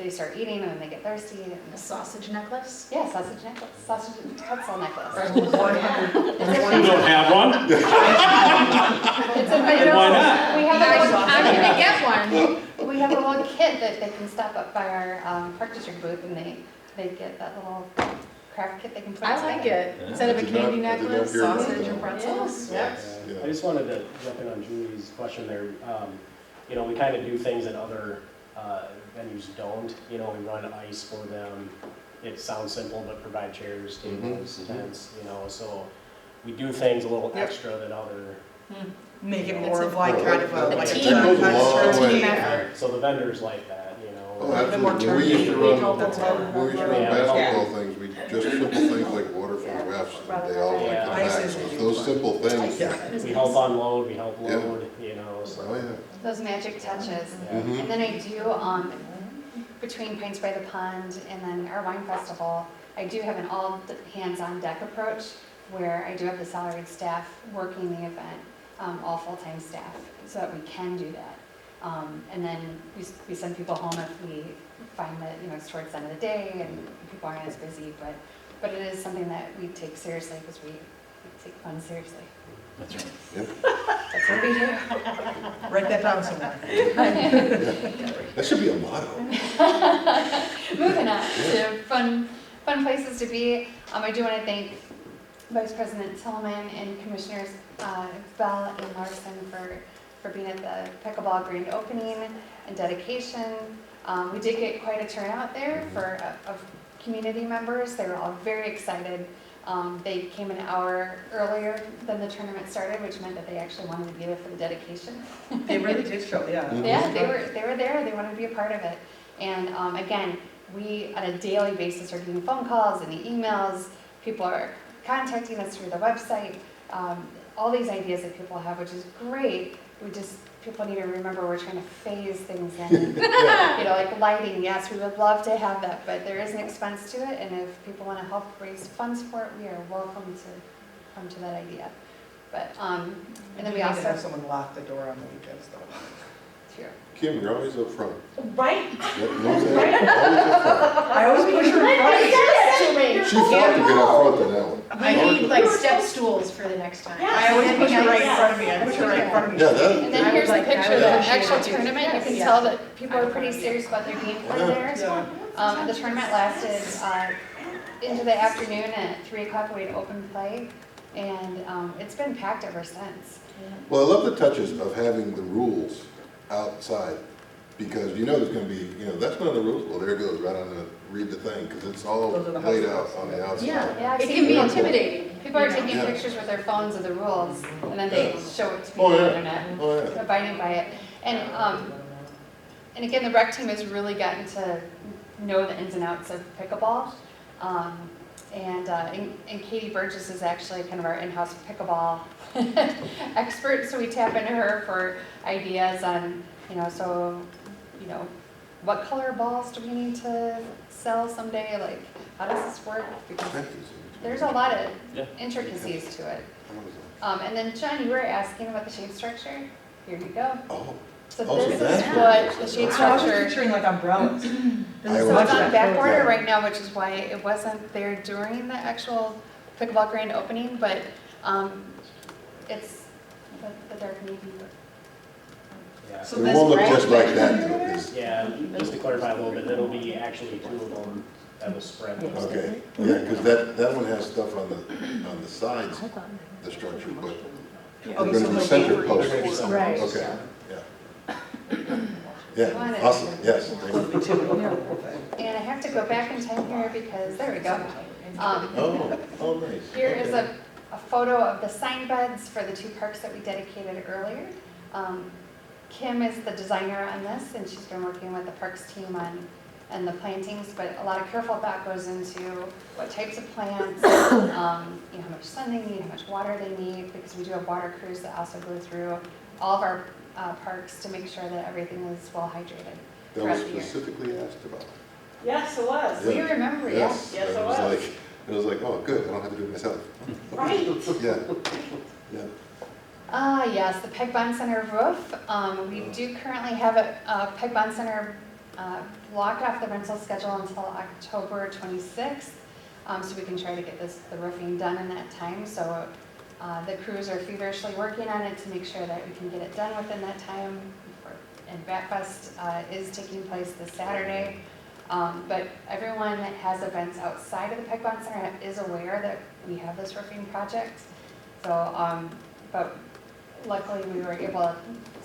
start eating and then they get thirsty. And A sausage necklace? yeah, sausage necklace, sausage pretzel necklace. You don't have one? It's a Why not? We have Nice I'm sausage. gonna get one. We we have a little kit that they can stop up by our Park District booth and they get that little craft kit they can put I together. like it. Yeah. Instead of a I did not- candy I did not necklace, hear about sausage that. and pretzels. Yep. Yeah. I just wanted to jump in on Julie's question there. You know, we kind of do things that other venues don't. You know, we run ice for them. It sounds simple, but provide chairs, tables, tents, you know, so we do things a little Yep. extra than other. Make it more of like Oh, kind of a, that- like a that team goes a long team way. effort. So the vendors like that, you Oh, know. absolutely. When we used to run, That's when we used to run Yeah. basketball things, we just simple things like water for the refs, and they all went Yeah. to Ice back. is So a huge those one. simple things. Yeah. We help unload, we help Yeah. load, you know, so. Oh, yeah. Those magic touches. Yeah. Mhm. And then I do, between Pints by the Pond and then our wine festival, I do have an all hands-on deck approach where I do have the salaried staff working the event, all full-time staff, so that we can do that. And then we send people home if we find that, you know, it's towards the end of the day and people aren't as busy, but it is something that we take seriously because we take fun seriously. That's right. That's what we do. Write that down somewhere. That should be a motto. Moving on to fun places to be. I do want to thank Vice President Tillman and Commissioners Bell and Larson for being at the pickleball grand opening and dedication. We did get quite a turnout there of community members. They were all very excited. They came an hour earlier than the tournament started, which meant that they actually wanted to be there for the dedication. They really did show, yeah. Yeah, they were there, they wanted to be a part of it. And again, we on a daily basis are getting phone calls and emails, people are contacting us through the website, all these ideas that people have, which is great. People need to remember we're trying to phase things in. You know, like lighting, yes, we would love to have that, but there is an expense to it, and if people want to help raise funds for it, we are welcome to come to that idea. But, and then we need to also, have someone lock the door on the weekends though. here. Kim, you're always up front. Right? Yep, you know what I'm saying? Always up front. I always push her in front. That to me. She fought to get up front on that one. We need like step stools for the next time. I always push her right in front of me, I push her right in front of me. Yeah, that, And then here's the picture of the actual tournament. You can Yeah. tell that people are pretty serious about their gameplay there. The tournament lasted into the afternoon, and at 3 o'clock we had open play, and it's been packed ever since. well, I love the touches of having the rules outside, because you know there's gonna be, you know, that's one of the rules, well, there it goes, right on the, read the thing, because it's all Those are the laid house out on the outside. Yeah, I've It seen can be people- intimidating. People are taking Yeah. pictures with their phones of the rules, and then they show it to people Oh, on the yeah. internet, Oh, yeah. abiding by it. And again, the rec team has really gotten to know the ins and outs of pickleball. And Katie Burgess is actually kind of our in-house pickleball expert, so we tap into her for ideas on, what color balls do we need to sell someday? Like, how does this work? Because there's a lot of Yeah. intricacies to it. And then, John, you were asking about the shade structure. Here you go. Oh, So Oh, this so is that's what the shade I was structure. picturing like umbrellas. I So was- it's on back order Yeah. right now, which is why it wasn't there during the actual pickleball grand opening, but it's the dark navy. Yeah. So it this won't look brand- just like that, though, 'cause- Yeah, just to clarify a little bit, it'll be actually 2 of them that will spread. okay, yeah, because that one has stuff on the sides, the structure, but Oh, they're so gonna be like center over- posts. They're gonna be center Right. posts, Okay, yeah. yeah, awesome, yes, thank you. Me too, the whole thing. And I have to go back in time here because, there we go. Oh, nice. Here is Okay. a photo of the sign beds for the 2 parks that we dedicated earlier. Kim is the designer on this, and she's been working with the parks team on the plantings, but a lot of careful thought goes into what types of plants, how much sun they need, how much water they need, because we do have water crews that also go through all of our parks to make sure that everything is well hydrated That throughout was the year. specifically asked about. Yes, it was. We remember, yeah. Yes, Yes, it it was. was like, oh, good, I don't have to do it myself. Right. Yeah, yeah. Yes, the Peg Bond Center roof. We do currently have a Peg Bond Center blocked off the rental schedule until October 26th, so we can try to get the roofing done in that time. So the crews are feverishly working on it to make sure that we can get it done within that time and Bat Fest is taking place this Saturday. But everyone that has events outside of the Pike Bond Center is aware that we have this roofing project. So, but luckily we were able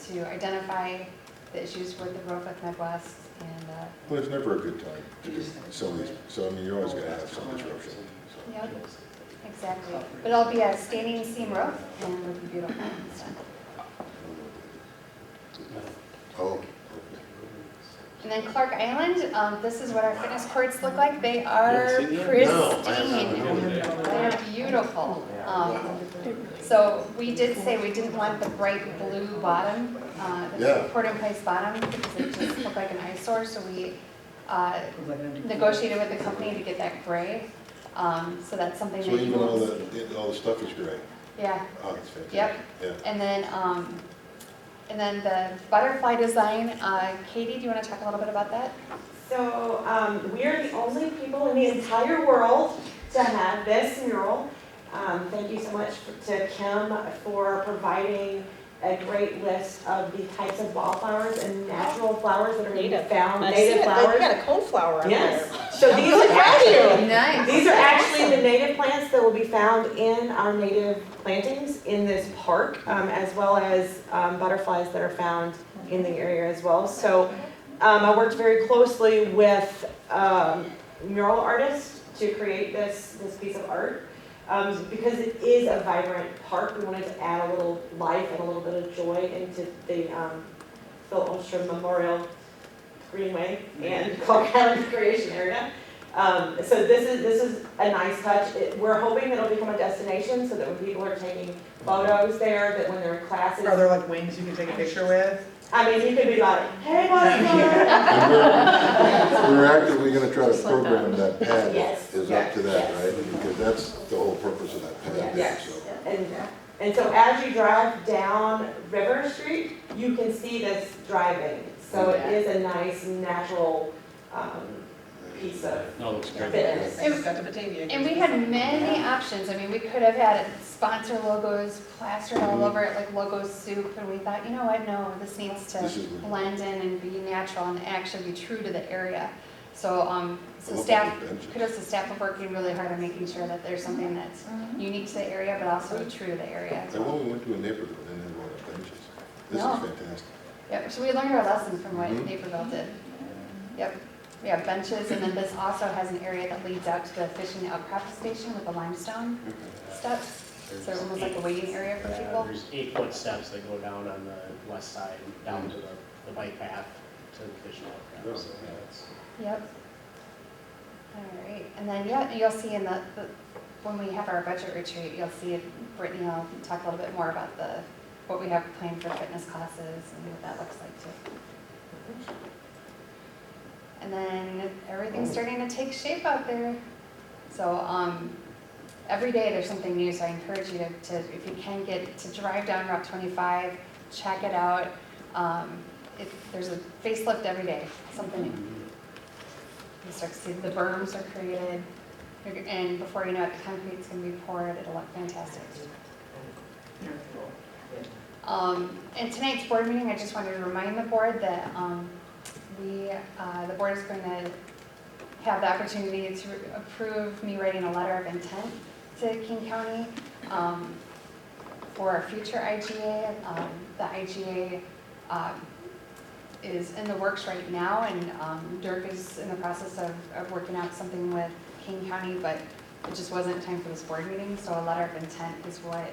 to identify the issues with the roof at Midwest, and Well, it's never a good time to do some of these, so I mean, you're always gonna have some disruption. So. yep, exactly. But it'll be a standing seam roof, and it'll be beautiful. Oh, And then Clark Island, this is what our fitness courts look like. They are You haven't seen them? No, I pristine. haven't. They're beautiful. So we did say we didn't want the bright blue bottom, the Yeah. poured-in-place bottom, because it just looked like an eyesore. So we negotiated with the company to get that gray. So that's something so that you even all will. all the stuff is great. Yeah. Oh, that's fantastic. Yep. Yeah. And then the butterfly design, Katie, do you want to talk a little bit about that? So we are the only people in the entire world to have this mural. Thank you so much to Kim for providing a great list of the types of wildflowers and natural flowers that are going to be found, native flowers. got a coneflower on Yes. So these are actually, Nice. these are actually the native plants that will be found in our native plantings in this park, as well as butterflies that are found in the area as well. So I worked very closely with mural artists to create this piece of art. Because it is a vibrant park, we wanted to add a little life and a little bit of joy into the Phil Ostrom Memorial Greenway and Clark Island Recreation Area. So this is a nice touch. We're hoping it'll become a destination so that when people are taking photos there, that when they're in classes, Are there like wings you can take a picture with? I mean, you could be like, hey, Boston! And we're actively gonna try to program that pad Yes. is up to that, Yes. right? Because that's the whole purpose of that pad. Yes. So. And so as you drive down River Street, you can see this driving. So it is a nice natural piece of No, it looks great. fitness. It's got the Batavia. And we had many options. I mean, we could have had sponsor logos plastered all over it, like logo soup, and we thought, you know what, no, this needs to This is- blend in and be natural and actually be true to the area. So, so Well, staff, benches. kudos to staff for working really hard on making sure that there's something that's unique to the area, but also true to the area as And well. when we went to a neighborhood and they brought up benches. This No. is fantastic. Yep, so we learned our lesson from what Mhm. Naperville did. Yep, we have benches, and then this also has an area that leads out to the fishing outcrop station with the limestone steps. So almost like a waiting area for people. There's 8-foot steps that go down on the west side, down to the bike path to the fishing outcrop. So, yeah, it's- Yep. All right, and then, yeah, you'll see in the, when we have our budget retreat, you'll see Brittany will talk a little bit more about what we have planned for fitness classes and what that looks like too. And then everything's starting to take shape out there. So, every day there's something new, so I encourage you to if you can get to drive down Route 25, check it out. There's a facelift every day, something new. You start to see the berms are created, and before you know it, the concrete's gonna be poured. It'll look fantastic. In tonight's board meeting, I just wanted to remind the board that the board is going to have the opportunity to approve me writing a letter of intent to King County for a future IGA. The IGA is in the works right now, and Dirk is in the process of working out something with King County, but it just wasn't time for this board meeting, so a letter of intent is what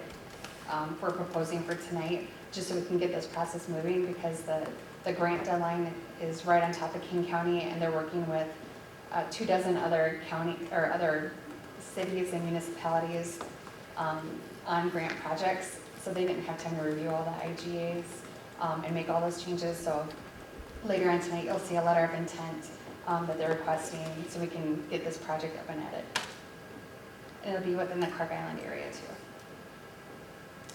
we're proposing for tonight, just so we can get this process moving, because the grant deadline is right on top of King County, and they're working with 24 other other cities and municipalities on grant projects, so they didn't have time to review all the IGAs and make all those changes. So later on tonight, you'll see a letter of intent that they're requesting, so we can get this project up and at it. And it'll be within the Clark Island area too.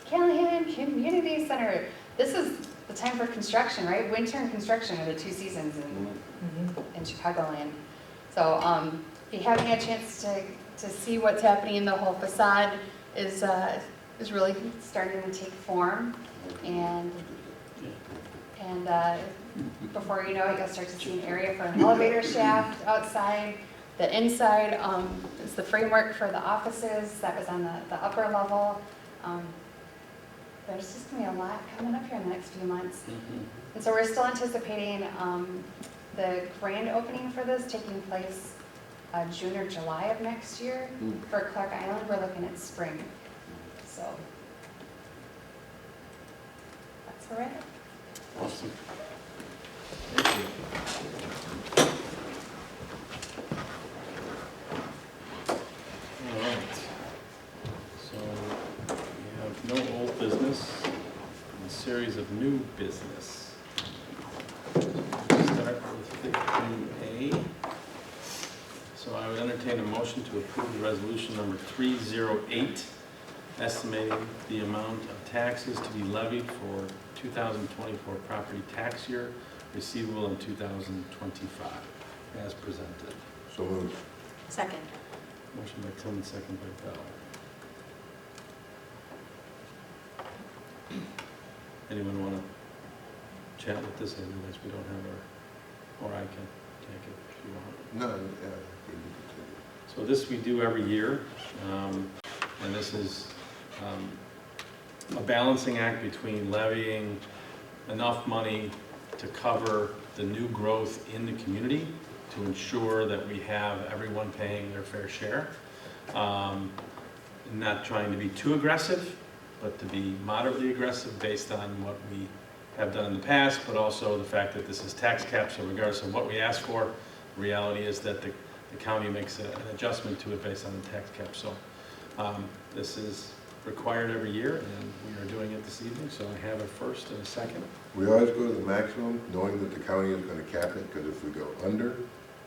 Callahan Community Center. This is the time for construction, right? Winter and construction are the two seasons in Chicagoland. So if you haven't had a chance to see what's happening, the whole facade is really starting to take form, and before you know it, you'll start to see an area for an elevator shaft outside. The inside is the framework for the offices that was on the upper level. There's just gonna be a lot coming up here in the next few months. And so we're still anticipating the grand opening for this taking place June or July of next year. For Clark Island, we're looking at spring. So that's where we're at. Awesome. All right. So we have no old business and a series of new business. Start with 15A. So I would entertain a motion to approve the resolution number 308, estimating the amount of taxes to be levied for 2024 property tax year receivable in 2025, as presented. So moved. Second. Motion by Tillman, second by Bell. Anyone want to chat with this? I realize we don't have our, or I can take it if you want. No, yeah. So this we do every year, and this is a balancing act between levying enough money to cover the new growth in the community to ensure that we have everyone paying their fair share. Not trying to be too aggressive, but to be moderately aggressive based on what we have done in the past, but also the fact that this is tax cap, so regardless of what we ask for, the reality is that the county makes an adjustment to it based on the tax cap. So this is required every year, and we are doing it this evening, so I have a first and a second. We always go to the maximum, knowing that the county is going to cap it, because if we go under,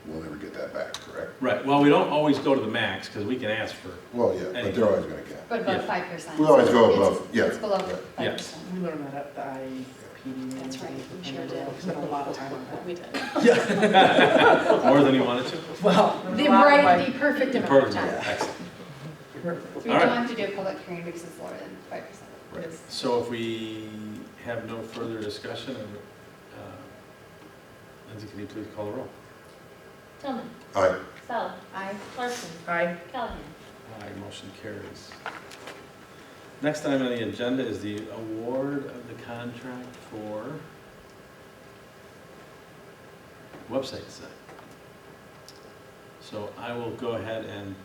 we'll never get that back, correct? Right, well, we don't always go to the max, because we can ask for, Well, yeah, but they're always going to cap. But above Yeah. 5%. We always go It's- above, yeah. It's below right. 5%. We learned that at the IPD. That's right, we sure and did. We spent a lot of time on that. We did. more than you wanted to. Well, there was The a lot of, right, the perfect amount of Perfect, time. excellent. perfect. We All don't right. have to do a public hearing because it's lower than 5%. Right. So if we have no further discussion, Lindsay, can you please call the roll? Tillman. Aye. Bell. Aye. Larson. Aye. Callahan. Aye, motion carries. Next item on the agenda is the award of the contract for website design. So I will go ahead and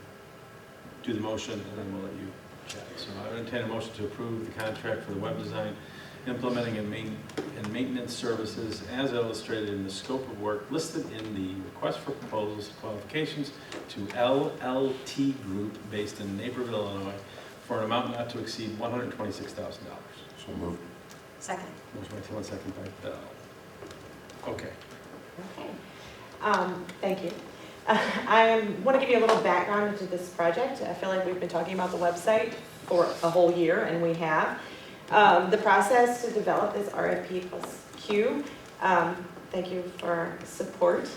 do the motion, and then we'll let you chat. So I would entertain a motion to approve the contract for the web design, implementing and maintenance services as illustrated in the scope of work listed in the request for proposals qualifications to LLT Group based in Naperville, Illinois, for an amount not to exceed $126,000. So moved. Second. Motion by Tillman, second by Bell. Okay. Okay. Thank you. I want to give you a little background into this project. I feel like we've been talking about the website for a whole year, and we have. The process to develop this RFP plus Q, thank you for support.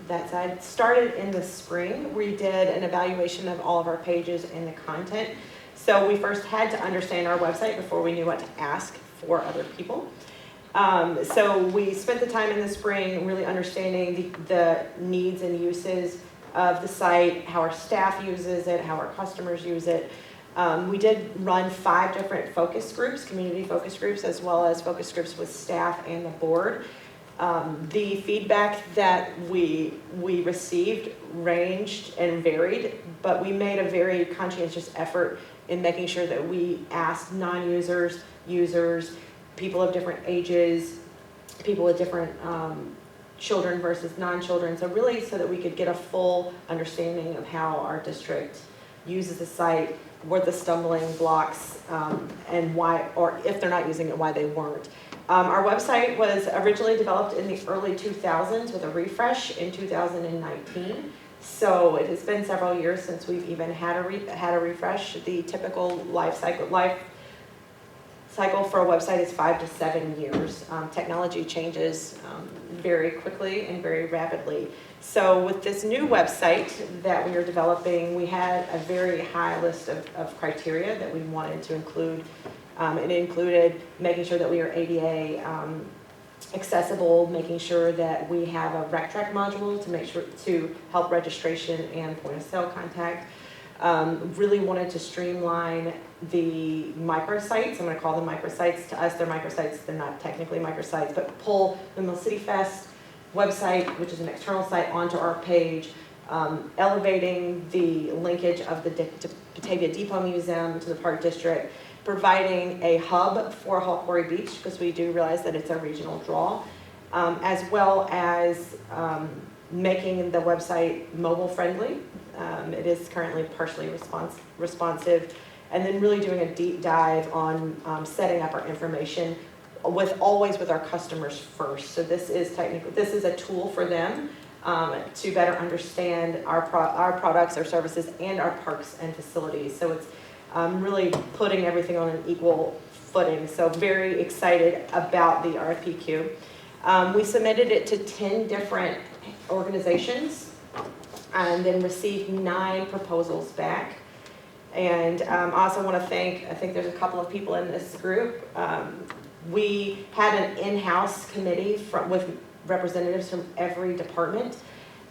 That side started in the spring. We did an evaluation of all of our pages and the content. So we first had to understand our website before we knew what to ask for other people. So we spent the time in the spring really understanding the needs and uses of the site, how our staff uses it, how our customers use it. We did run 5 different focus groups, community focus groups, as well as focus groups with staff and the board. The feedback that we received ranged and varied, but we made a very conscientious effort in making sure that we asked non-users, users, people of different ages, people with different children versus non-children, so really so that we could get a full understanding of how our district uses the site, what the stumbling blocks, and why, or if they're not using it, why they weren't. Our website was originally developed in the early 2000s with a refresh in 2019. So it has been several years since we've even had a refresh. The typical life cycle for a website is 5 to 7 years. Technology changes very quickly and very rapidly. So with this new website that we are developing, we had a very high list of criteria that we wanted to include. It included making sure that we are ADA accessible, making sure that we have a rec track module to make sure to help registration and point of sale contact. Really wanted to streamline the microsites. I'm going to call them microsites. To us, they're microsites. They're not technically microsites, but pull the Mill City Fest website, which is an external site, onto our page, elevating the linkage of the Batavia Depot Museum to the Park District, providing a hub for Hall Quarry Beach, because we do realize that it's a regional draw, as well as making the website mobile friendly. It is currently partially responsive, and then really doing a deep dive on setting up our information always with our customers first. So this is a tool for them to better understand our products, our services, and our parks and facilities. So it's really putting everything on an equal footing. So very excited about the RFPQ. We submitted it to 10 different organizations and then received 9 proposals back. And I also want to thank, I think there's a couple of people in this group. We had an in-house committee with representatives from every department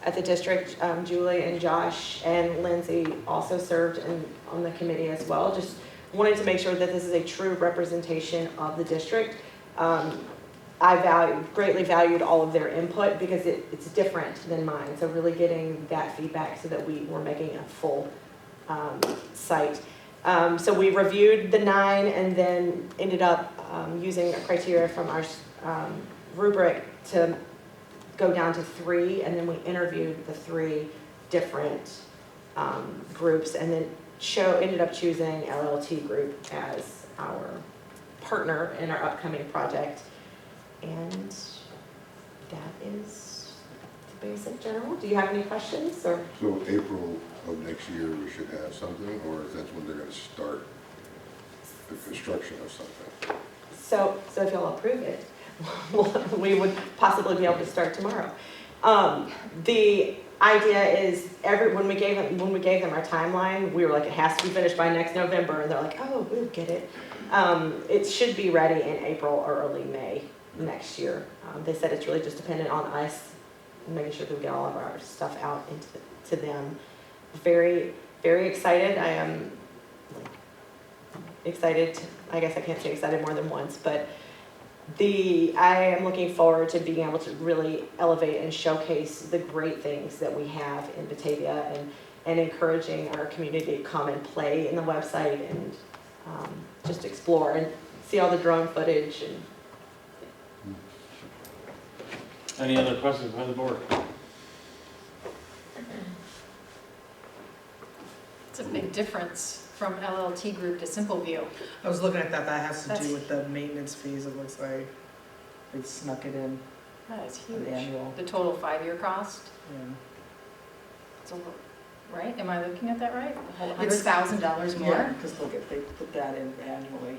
at the district. Julie and Josh and Lindsay also served on the committee as well. Just wanted to make sure that this is a true representation of the district. I greatly valued all of their input because it's different than mine. So really getting that feedback so that we're making a full site. So we reviewed the 9 and then ended up using a criteria from our rubric to go down to 3, and then we interviewed the 3 different groups, and then ended up choosing LLT Group as our partner in our upcoming project. And that is the basic general. Do you have any questions? Or? So April of next year, we should have something, or is that when they're going to start the construction of something? So if you'll approve it, we would possibly be able to start tomorrow. The idea is when we gave them our timeline, we were like, it has to be finished by next November, and they're like, oh, we'll get it. It should be ready in April or early May next year. They said it's really just dependent on us making sure that we get all of our stuff out to them. Very, very excited. I am excited. I guess I can't say excited more than once, but I am looking forward to being able to really elevate and showcase the great things that we have in Batavia, and encouraging our community to come and play in the website and just explore and see all the drone footage. And Any other questions by the board? It's a big difference from LLT Group to Simple View. I was looking at that has to do with the maintenance fees, it looks like. They snuck it in, That is huge. the annual, The total 5-year cost, yeah. it's over, right? Am I looking at that right? A whole It's- $100,000 more? Yeah, because look, they put that in annually.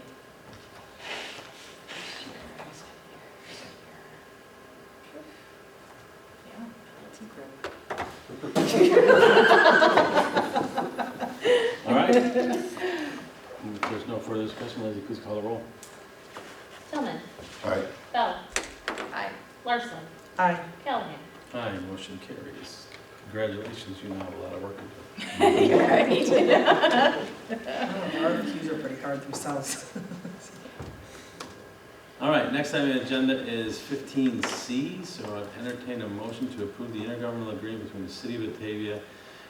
Yeah, LLT Group. All right. If there's no further discussion, Lindsay, please call the roll. Tillman. Aye. Bell. Aye. Larson. Aye. Callahan. Aye, motion carries. Congratulations, you now have a lot of work to do. RFQs are pretty hard themselves. All right, next item on the agenda is 15C, so I'd entertain a motion to approve the intergovernmental agreement between the City of Batavia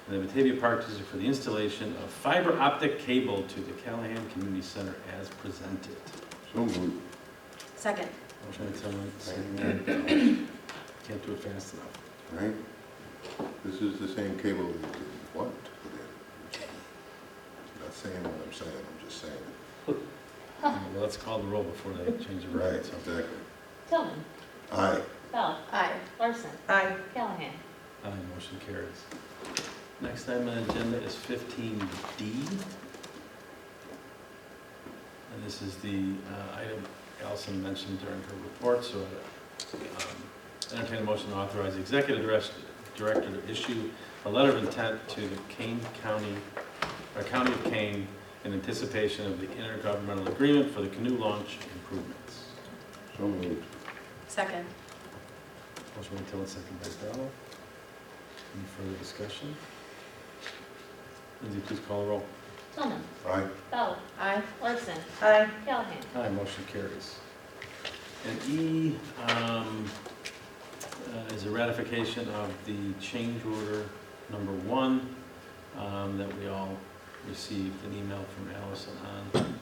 and the Batavia Park District for the installation of fiber optic cable to the Callahan Community Center as presented. So moved. Second. Motion by Tillman, second by Bell. Can't do it fast enough. Right? This is the same cable that you didn't want to put in. I'm not saying what I'm saying, I'm just saying it. Well, let's call the roll before they change the Right, rates. exactly. Tillman. Aye. Bell. Aye. Larson. Aye. Callahan. Aye, motion carries. Next item on the agenda is 15D. And this is the item Allison mentioned during her report, so entertain a motion to authorize the executive director to issue a letter of intent to the County of Kane in anticipation of the intergovernmental agreement for the canoe launch improvements. So moved. Second. Motion by Tillman, second by Bell. Any further discussion? Lindsay, please call the roll. Tillman. Aye. Bell. Aye. Larson. Aye. Callahan. Aye, motion carries. And E is a ratification of the change order number 1 that we all received an email from Allison on.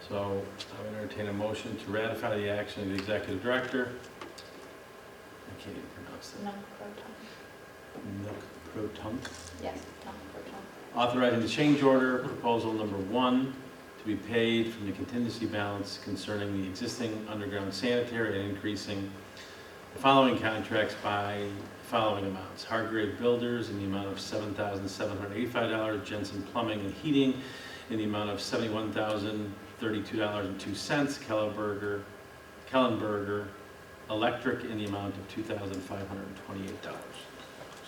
So I would entertain a motion to ratify the action of the executive director. I can't even pronounce that. No, Nook Pro Tunc. yes, no, proton. Authorizing the change order, proposal number 1, to be paid from the contingency balance concerning the existing underground sanitary and increasing the following contracts by following amounts. Hargrave Builders in the amount of $7,785, Jensen Plumbing and Heating in the amount of $71,032.02, Kellenberger Electric in the amount of $2,528.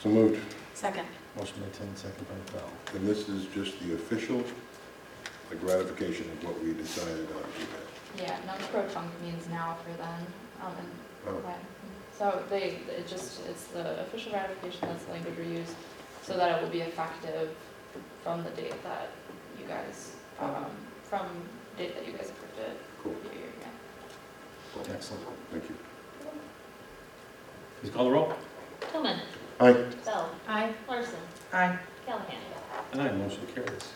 So moved. Second. Motion by Tillman, second by Bell. And this is just the official, like ratification of what we decided on to that. Yeah, non-proton means now for them. And Oh. when. So it's the official ratification, that's the language we use, so that it will be effective from the date that you guys, from the date that you guys approved it. Cool. Yeah. Excellent. Thank you. Please call the roll. Tillman. Aye. Bell. Aye. Larson. Aye. Callahan. Aye, motion carries.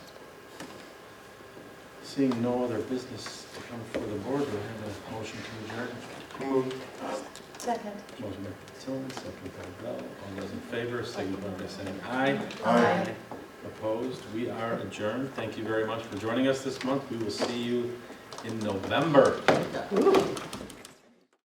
Seeing no other business to come before the board, do we have a motion to adjourn? Moved. Second. Motion by Tillman, second by Bell. All those in favor, signify by saying aye. Aye. Opposed? We are adjourned. Thank you very much for joining us this month. We will see you in November.